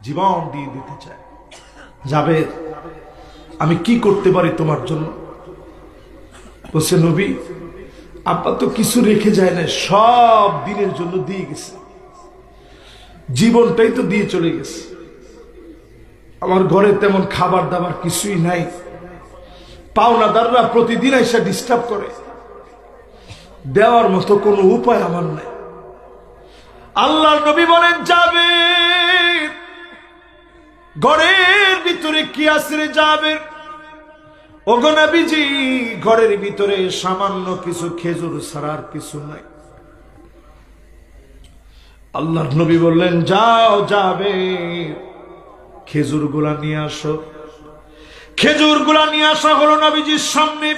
জীবন দিয়ে দিতে চায়। জাবের, আমি কি করতে পারি তোমার জন্য? বলছে নবী আব্বা তো কিছু রেখে যায় না, সব দিনের জন্য দিয়ে গেছে, জীবনটাই তো দিয়ে চলে গেছে, আমার ঘরে তেমন খাবার দাবার কিছুই নাই, পাওনাদাররা প্রতিদিন এসে ডিস্টার্ব করে, দেওয়ার মতো কোনো উপায় আমার নাই। আল্লাহর নবী বলেন জাবের, ঘরের ভিতরে কি আছে রে জাবের? ওগো নবীজি, ঘরের ভিতরে সামান্য কিছু খেজুর ছাড়া আর কিছু নাই। আল্লাহর নবী বললেন যাও জাবের, খেজুর গুলা নিয়ে আসো। খেজুর গুলা নিয়ে আসা হলো নবীজির সামনে।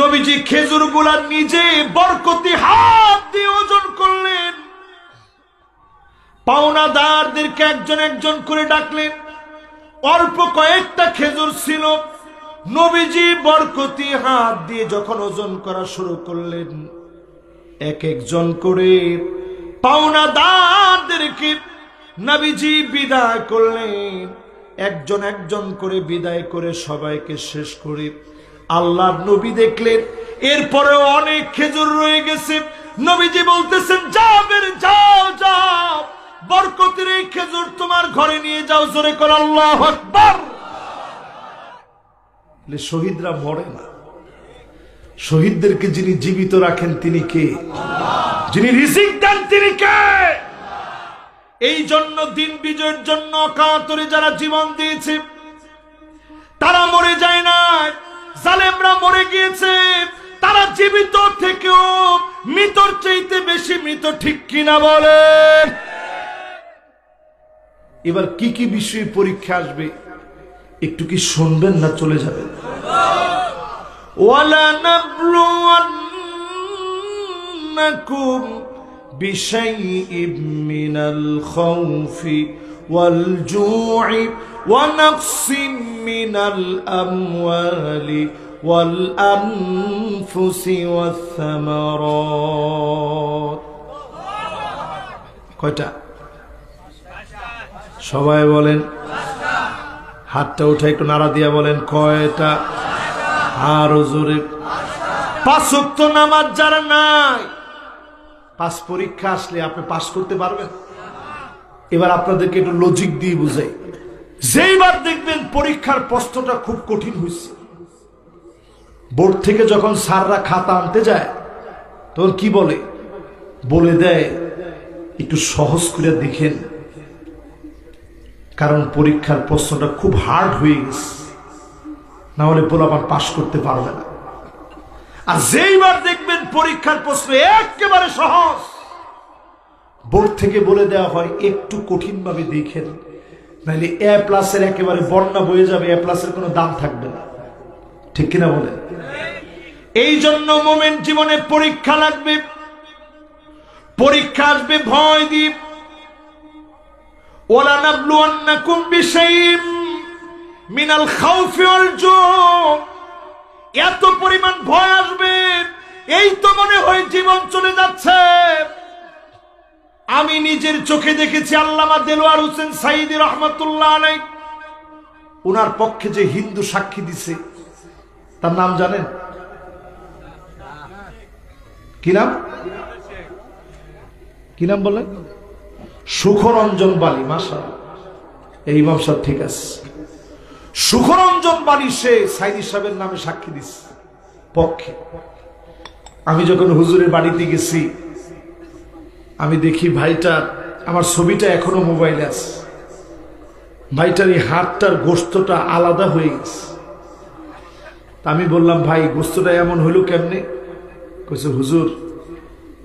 নবীজি খেজুর গুলা নিজে বরকতি হাত দিয়ে ওজন করলেন। পাওনাদারদেরকে একজন একজন করে ডাকলেন। অল্প কয়েকটা খেজুর ছিল, নবীজি বরকতি হাত দিয়ে যখন ওজন করা শুরু করলেন, এক একজন করে পাওনাদারদেরকে নবীজি বিদায় করলেন। একজন একজন করে বিদায় করে সবাইকে শেষ করে আল্লাহর নবী দেখলেন এরপরে অনেক খেজুর রয়ে গেছে। নবীজি বলতেছেন জাবের যাও যাও, বরকতের এই খেজুর তোমার ঘরে নিয়ে যাও। জোরে করে আল্লাহু আকবার। শহীদরা মরে না, শহীদদেরকে যিনি জীবিত রাখেন তিনি কে? যিনি রিজিক দেন তিনি কে? এই জন্য দিন বিজয়ের জন্য কাতরে যারা জীবন দিয়েছে তারা মরে যায় না, জালেমরা মরে গিয়েছে, তারা জীবিত থেকেও মৃতর চাইতে বেশি মৃত, ঠিক কিনা বলেন? এবার কি কি বিষয়ে পরীক্ষা আসবে একটু কি শুনবেন না চলে যাবেন? ওয়ালা নাবলুওয়ান্নাকুম বিশাইইম মিনাল খাউফি ওয়াল জু'i ওয়া নাকসিম মিনাল আমওয়ালি ওয়াল আনফুসি ওয়াস সামারাত। কয়টা? সবাই বলেন, হাতটা উঠে একটু নাড়া দিয়া বলেন কয়টা? আরো জোরে। 5 ওয়াক্ত নামাজ যারা নাই, 5 পরীক্ষা আসলে আপনি পাস করতে পারবেন? এবার আপনাদেরকে একটু লজিক দিয়ে বুঝাই। যেইবার দেখবেন পরীক্ষার প্রশ্নটা খুব কঠিন হয়েছে, বোর্ড থেকে যখন স্যাররা খাতা আনতে যায় তখন কি বলে? বলে দেয় একটু সহজ করে দেখেন, কারণ পরীক্ষার প্রশ্নটা খুব হার্ড হয়ে গেছে, না হলে পোলাপান পাস করতে পারবে না। আর যেইবার দেখবেন পরীক্ষার প্রশ্ন একেবারে সহজ, বোর্ড থেকে বলে দেওয়া হয় একটু কঠিন ভাবে দেখেন, নাহলে এ প্লাসের একেবারে বন্যা বয়ে যাবে, এ প্লাসের কোনো দাম থাকবে না। ঠিক কিনা বলে? এই জন্য মোমেন্ট জীবনে পরীক্ষা লাগবে, পরীক্ষা আসবে ভয় দিয়ে। ওয়ালা নাবলুওয়ান্নাকুম বিশাইইম মিনাল খাউফি ওয়াল জু', এত পরিমাণ ভয় আসবে এই তো মনে হয় জীবন চলে যাচ্ছে। আমি নিজের চোখে দেখেছি, আল্লামা দেলোয়ার হোসেন সাইদি রহমাতুল্লাহ আলাইহি, ওনার পক্ষে যে হিন্দু সাক্ষী দিছে তার নাম জানেন? কি নাম? কি নাম বলেন? সুখরঞ্জন বালি। মাশাআল্লাহ, এই ইমাম সাহেব ঠিক আছে। সুখরঞ্জন বালি সে সাইদি সাহেবের নামে সাক্ষী দিচ্ছে পক্ষে। আমি যখন হুজুরের বাড়িতে গেছি, আমি দেখি ভাইটার, আমার ছবিটা এখনো মোবাইলে আছে, ভাইটার এই হাতটার গোস্তটা আলাদা হয়ে গেছে। আমি বললাম, ভাই গোস্তটা এমন হইল কেমনে? কইছে, হুজুর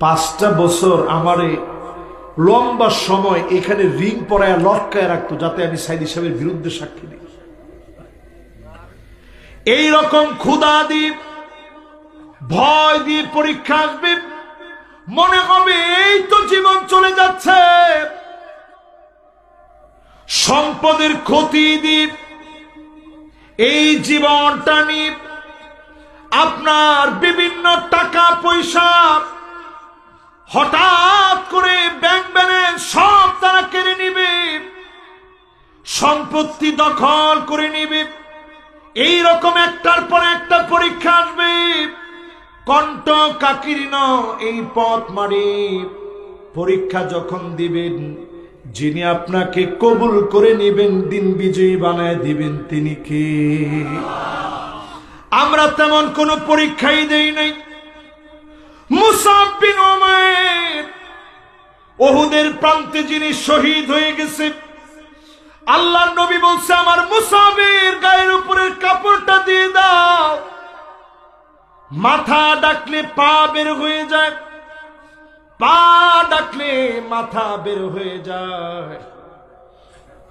5টা বছর আমারে লম্বা সময় এখানে রিং পরায় লটকায় রাখতো, যাতে আমি সাইদি সাহেবের বিরুদ্ধে সাক্ষী দিই। এইরকম ক্ষুধা দিয়ে ভয় দিয়ে পরীক্ষা আসবে, মনে হবে এই তো জীবন চলে যাচ্ছে। সম্পদের ক্ষতি দিয়ে এই জীবনটা নিয়ে আপনার বিভিন্ন টাকা পয়সা হঠাৎ করে ব্যাংক ব্যালেন্স সব তারা কেড়ে নিবে, সম্পত্তি দখল করে নিবে। এই রকম একটার পর একটা পরীক্ষা আসবে, কণ্ঠ কাকিরীন এই পথ মারি। পরীক্ষা যখন দিবেন, যিনি আপনাকে কবুল করে নেবেন, দিন বিজয়ী বানায় দিবেন, তিনি কে? আমরা তেমন কোন পরীক্ষাই দেই নাই। মুসাব বিন উমাইর উহুদের প্রান্তে যিনি শহীদ হয়ে গেছে, আল্লাহর নবী বলছে, আমার মুসাবের গায়ের উপরের কাপড়টা দিয়ে দাও। মাথা ডাকলে পা বের হয়ে যায়, পা ডাকলে মাথা বের হয়ে যায়।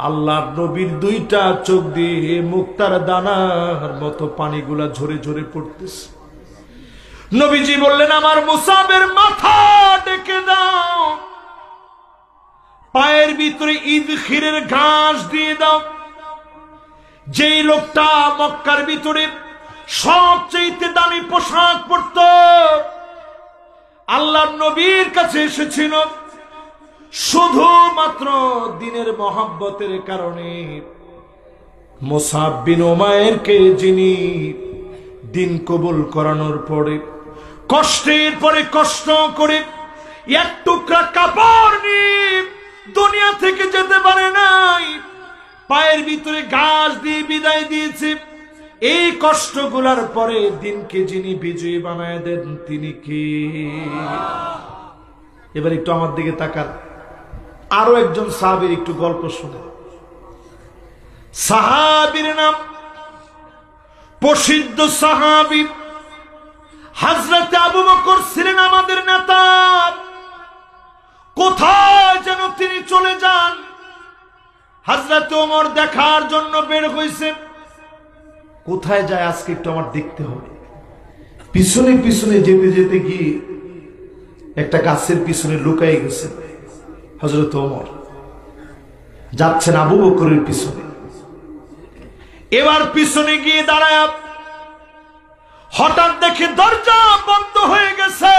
আল্লাহর নবীর 2টা চোখ দিয়ে মুক্তার দানার মতো পানিগুলা ঝরে ঝরে পড়তেছে। নবীজি বললেন, আমার মুসাবের মাথা ডেকে দাও, পায়ের ভিতরে ইদখিরের ঘাস দিয়ে দাও। যেই লোকটা মক্কার ভিতরে সবচেয়ে দামি পোশাক পরত, আল্লাহর নবীর কাছে এসেছিল শুধুমাত্র দিনের মহব্বতের কারণে। মুসাব বিন উমাইরকে যিনি দিন কবুল করানোর পরে কষ্টের পরে কষ্ট করে এক টুকরা কাপড় নিয়ে দুনিয়া থেকে যেতে পারে নাই, পায়ের ভিতরে ঘাস দিয়ে বিদায় দিয়েছে। এই কষ্টগুলার পরে দিনকে যিনি বিজয়ী বানায় দেন, তিনি কে? এবার একটু আমার দিকে তাকান, আরো একজন সাহাবীর একটু গল্প শুনে। সাহাবীর নাম প্রসিদ্ধ সাহাবী হযরত আবু বকর ছিলেন আমাদের নেতা। কোথায় যেন তিনি চলে যান, হযরত ওমর দেখার জন্য বের হইছে। কোথায় যায় আজকে একটু আমার দেখতে হবে। পিছনে পিছনে যেতে যেতে গিয়ে একটা গাছের পিছনে লুকাই গেছে হযরত ওমর, যাচ্ছেন আবু বকরের পিছনে। এবার পিছনে গিয়ে দাঁড়ায় হঠাৎ দেখে দরজা বন্ধ হয়ে গেছে।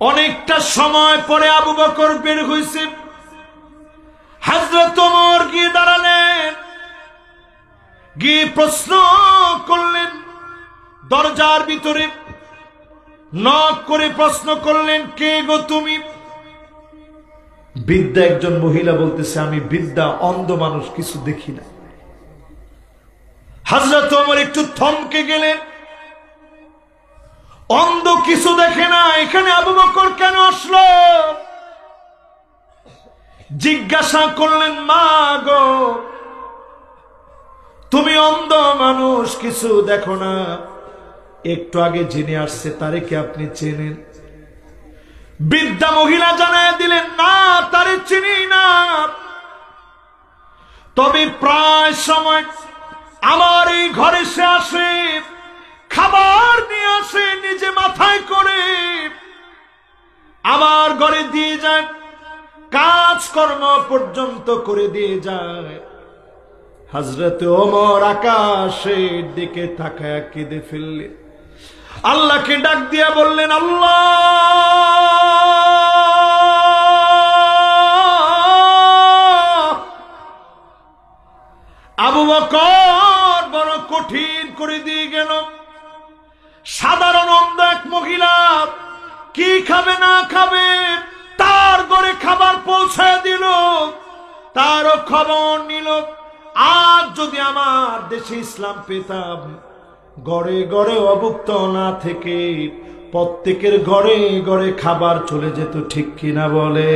অনেকটা সময় পরে আবু বকর বের হইছে। হযরত ওমর গিয়ে দাঁড়ালেন, গিয়ে প্রশ্ন করলেন দরজার ভিতরে, নক করে প্রশ্ন করলেন, কে গো তুমি? বৃদ্ধা একজন মহিলা বলতেছে, আমি বৃদ্ধা, অন্ধ মানুষ, কিছু দেখি না। হযরত ওমর একটু থমকে গেলেন, অন্ধ কিছু দেখে না, এখানে আবু বকর কেন আসলো? জিজ্ঞাসা করলেন, মা গো তুমি অন্ধ মানুষ, কিছু দেখো না, একটু আগে জেনে আসছে, তারে কি আপনি চেনেন? বৃদ্ধা মহিলা জানায় দিলেন, না তারে চিনি না, তবে প্রায় সময় আমার এই ঘরে সে আসে, খাবার নিয়ে আসে, নিজে মাথায় করে আমার ঘরে দিয়ে যায়, কাজকর্ম পর্যন্ত করে দিয়ে যায়। হযরত ওমর আকাশের দিকে তাকায় কেঁদে ফেললেন, আল্লাহকে ডাক দিয়া বললেন, আল্লাহ আবু বকর বড় কঠিন করে দিয়ে গেল। সাধারণ অন্ধ এক মহিলা কি খাবে না খাবে, তার ঘরে খাবার পৌঁছায় দিল, তারও খবর নিল। আজ যদি আমার দেশে ইসলাম পেতাম, ঘরে ঘরে অভুক্ত না থেকে প্রত্যেকের ঘরে ঘরে খাবার চলে যেত, ঠিক কিনা বলে?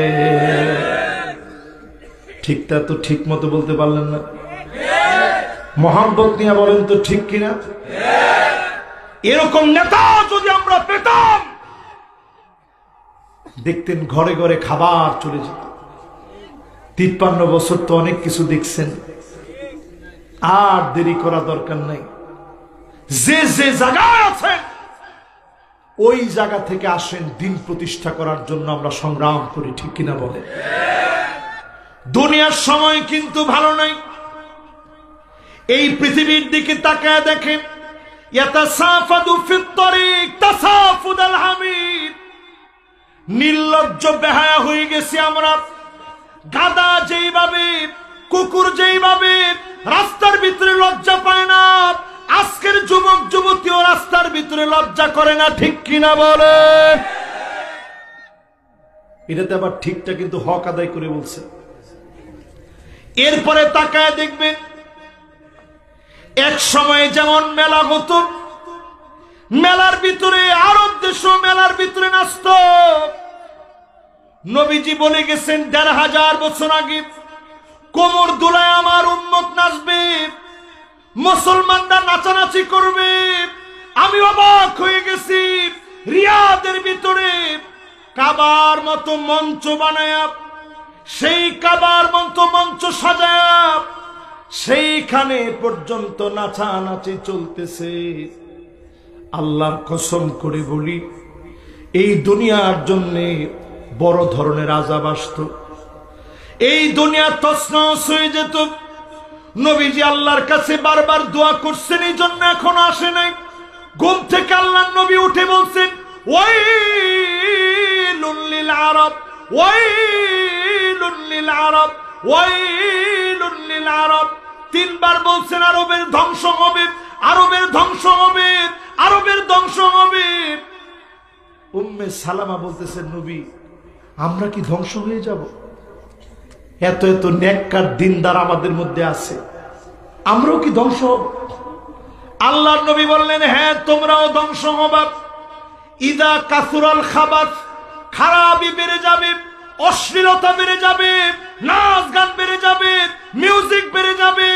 ঠিকটা তো ঠিক মতো বলতে পারলেন না, মহব্বত নিয়ে বলেন তো ঠিক কিনা? এরকম নেতা যদি আমরা পেতাম, দেখতেন ঘরে ঘরে খাবার চলে যেত। 53 বছর তো অনেক কিছু দেখছেন, আর দেরি করা দরকার নাই। যে যে জায়গায় আছেন ওই জায়গা থেকে আসেন, দিন প্রতিষ্ঠা করার জন্য আমরা সংগ্রাম করি, ঠিক কিনা বলে? দুনিয়ার সময় কিন্তু ভালো নাই। এই পৃথিবীর দিকে তাকায় দেখেন, ইয়াতাসাফাদু ফিত তরিক তাসাফুদাল হামিদ। নির্লজ্জ বেহায়া হয়ে গেছি আমরা। গাদা যেইভাবে, কুকুর যেইভাবে রাস্তার ভিতরে লজ্জা পায় না, আজকের যুবক যুবতীও রাস্তার ভিতরে লজ্জা করে না, ঠিক কিনা বলে? এটাতে আবার ঠিকটা কিন্তু হক আদায় করে বলছে। এরপরে তাকায় দেখবেন, এক সময় যেমন মেলা হতো, মেলার ভিতরে আরব দেশ মেলার ভিতরে নাচত। নবীজি বলে গেছেন ১৫০০ বছর আগে, কোমর দুলায় আমার উম্মত নাচবে, মুসলমানরা নাচানাচি করবে। আমি অবাক হয়ে গেছি, রিয়াদের ভিতরে কাবার মতো মঞ্চ বানায়া, সেই কাবার মতো মঞ্চ সাজায়া সেইখানে পর্যন্ত নাচানাচি চলতেছে। আল্লাহর কসম করে বলি, এই দুনিয়ার জন্য বড় ধরনের আযাব আসতো, এই দুনিয়া তছনছ হয়ে যেত। নবীজি আল্লাহর কাছে বারবার দোয়া করছেন, এই জন্য এখনো আসে নাই। ঘুম থেকে আল্লাহর নবী উঠে বলছেন, ওয়াইলুল লিল আরব, ওয়াইলুল লিল আরব, ওয়াইলুল লিল আরব। 3 বার বলছেন, আরবের ধ্বংস হবে, আরবের ধ্বংস হবে, আরবের ধ্বংস হবে। উম্মে সালামা বলতেছেন, নবী আমরা কি ধ্বংস হয়ে যাব? এত এত নেককার দিনদার আমাদের মধ্যে আছে, আমরাও কি ধ্বংস হব? আল্লাহর নবী বললেন, হ্যাঁ তোমরাও ধ্বংস হবা। ইদা কাসুরাল খাবাস, খারাপি বেড়ে যাবে, অশ্লীলতা বেড়ে যাবে, নাচ গান বেড়ে যাবে, মিউজিক বেড়ে যাবে।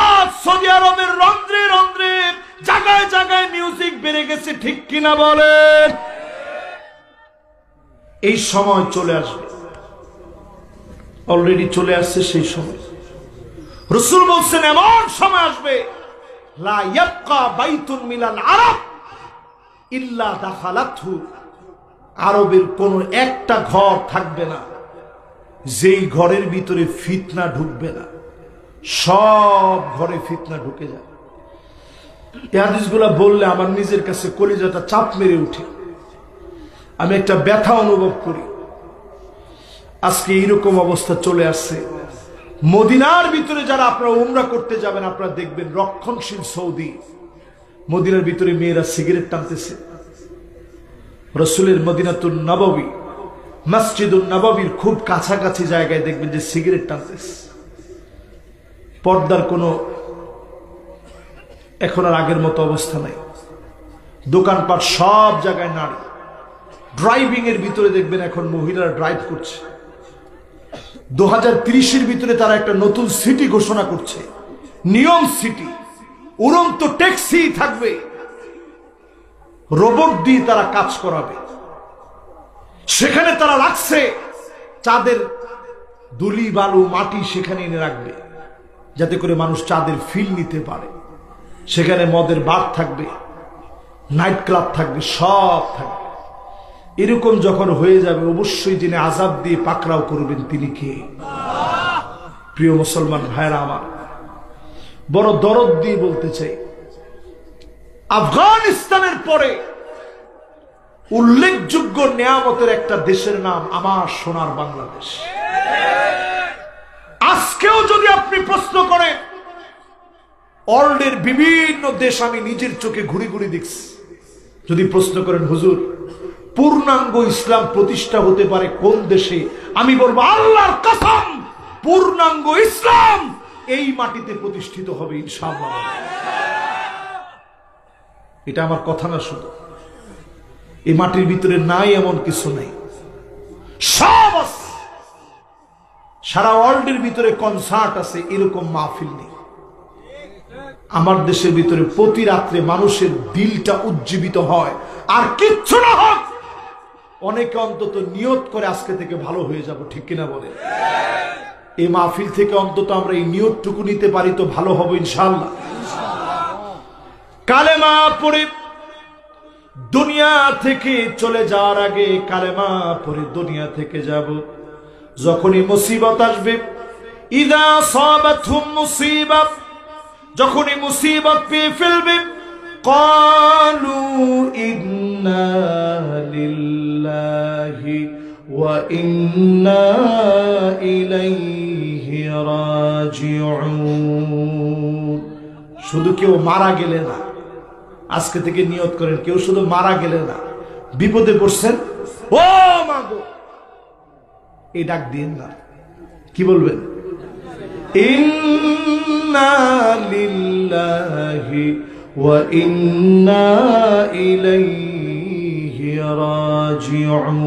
আজ সৌদি আরবের রন্ধ্রে রন্ধ্রে জায়গায় জায়গায় মিউজিক বেড়ে গেছে, ঠিক কিনা বলেন? এই সময় চলে আসবে, অলরেডি চলে আসছে সেই সময়। রাসূল বলছেন এমন সময় আসবে লা ইয়াবকা বাইতুন মিনাল আরব ইল্লা দাখালাতহু, আরবের কোন একটা ঘর থাকবে না যেই ঘরের ভিতরে ফিতনা ঢুকবে না, সব ঘরে ফিতনা ঢুকে যায়। এই হাদিসগুলো বললে আমার নিজের কাছে কলিজাটা চাপ মেরে উঠে, আমি একটা ব্যথা অনুভব করি। আজকে এইরকম অবস্থা চলে আসছে। মদিনার ভিতরে যারা আপনারা উমরা করতে যাবেন, আপনারা দেখবেন রক্ষণশীল সৌদি, মদিনার ভিতরে মেয়েরা সিগারেট টানতেছে। রাসূলের মদিনাতুন নববী, মসজিদুন নববীর খুব কাছাকাছি জায়গায় দেখবেন যে সিগারেট টানতেছে। পর্দার কোনো এখন আর আগের মতো অবস্থা নাই। দোকানপাট সব জায়গায় নারী। ড্রাইভিং এর ভিতরে দেখবেন এখন মহিলারা ড্রাইভ করছে। 2030-এর ভিতরে তারা একটা নতুন সিটি ঘোষণা করছে, নিয়ম সিটি। উড়ন্ত ট্যাক্সি থাকবে, রোবট দিয়ে তারা কাজ করাবে। সেখানে তারা রাখছে চাঁদের ধুলি বালু মাটি, সেখানে এনে রাখবে যাতে করে মানুষ চাঁদের ফিল নিতে পারে। সেখানে মদের বার থাকবে, নাইট ক্লাব থাকবে, সব থাকবে। এরকম যখন হয়ে যাবে, অবশ্যই যিনি আযাব দিয়ে পাকড়াও করবেন তিনি কে? প্রিয় মুসলমান ভাইরা আমার, বড় দরদ দিয়ে বলতে চাই, আফগানিস্তানের পরে উল্লেখযোগ্য নিয়ামতের একটা দেশের নাম আমার সোনার বাংলাদেশ। আজকেও যদি আপনি প্রশ্ন করেন, ওয়ার্ল্ডের বিভিন্ন দেশ আমি নিজের চোখে ঘুরে ঘুরে দেখছি, যদি প্রশ্ন করেন হুজুর পূর্ণাঙ্গ ইসলাম প্রতিষ্ঠা হতে পারে কোন দেশে, আমি বলবো আল্লাহর কসম পূর্ণাঙ্গ ইসলাম এই মাটিতে প্রতিষ্ঠিত হবে ইনশাআল্লাহ। এটা আমার কথা না, শুধু এই মাটির ভিতরে নাই এমন কিছু নাই, সব আছে। সারা ওয়ার্ল্ডের ভিতরে কনসার্ট আছে, এরকম মাহফিল নেই। আমার দেশের ভিতরে প্রতি রাত্রে মানুষের দিলটা উজ্জীবিত হয়, আর কিচ্ছু না হোক অনেকে অন্তত নিয়ত করে আজকে থেকে ভালো হয়ে যাব, ঠিক কিনা বলে? এই মাহফিল থেকে অন্তত আমরা এই নিয়তটুকু নিতে পারি তো ভালো হবে ইনশাআল্লাহ। কালেমা পড়ে দুনিয়া থেকে চলে যাওয়ার আগে কালেমা পড়ে দুনিয়া থেকে যাব। যখনই মুসিবত আসবে, ইদা সাবাতহুম মুসিবাত, যখনই মুসিবত পেয়ে ফেলবে, ক্বালু ইন্না লিল্লাহি ওয়া ইন্না ইলাইহি রাজিউন। শুধু কেউ মারা গেলে না, আজকে থেকে নিয়ত করেন, কেউ শুধু মারা গেলে না, বিপদে পড়ছেন, ও মাগো এই ডাক দিন না, কি বলবেন? ইন্না লিল্লাহি ওয়া ইন্না ইলাইহি রাজিউন।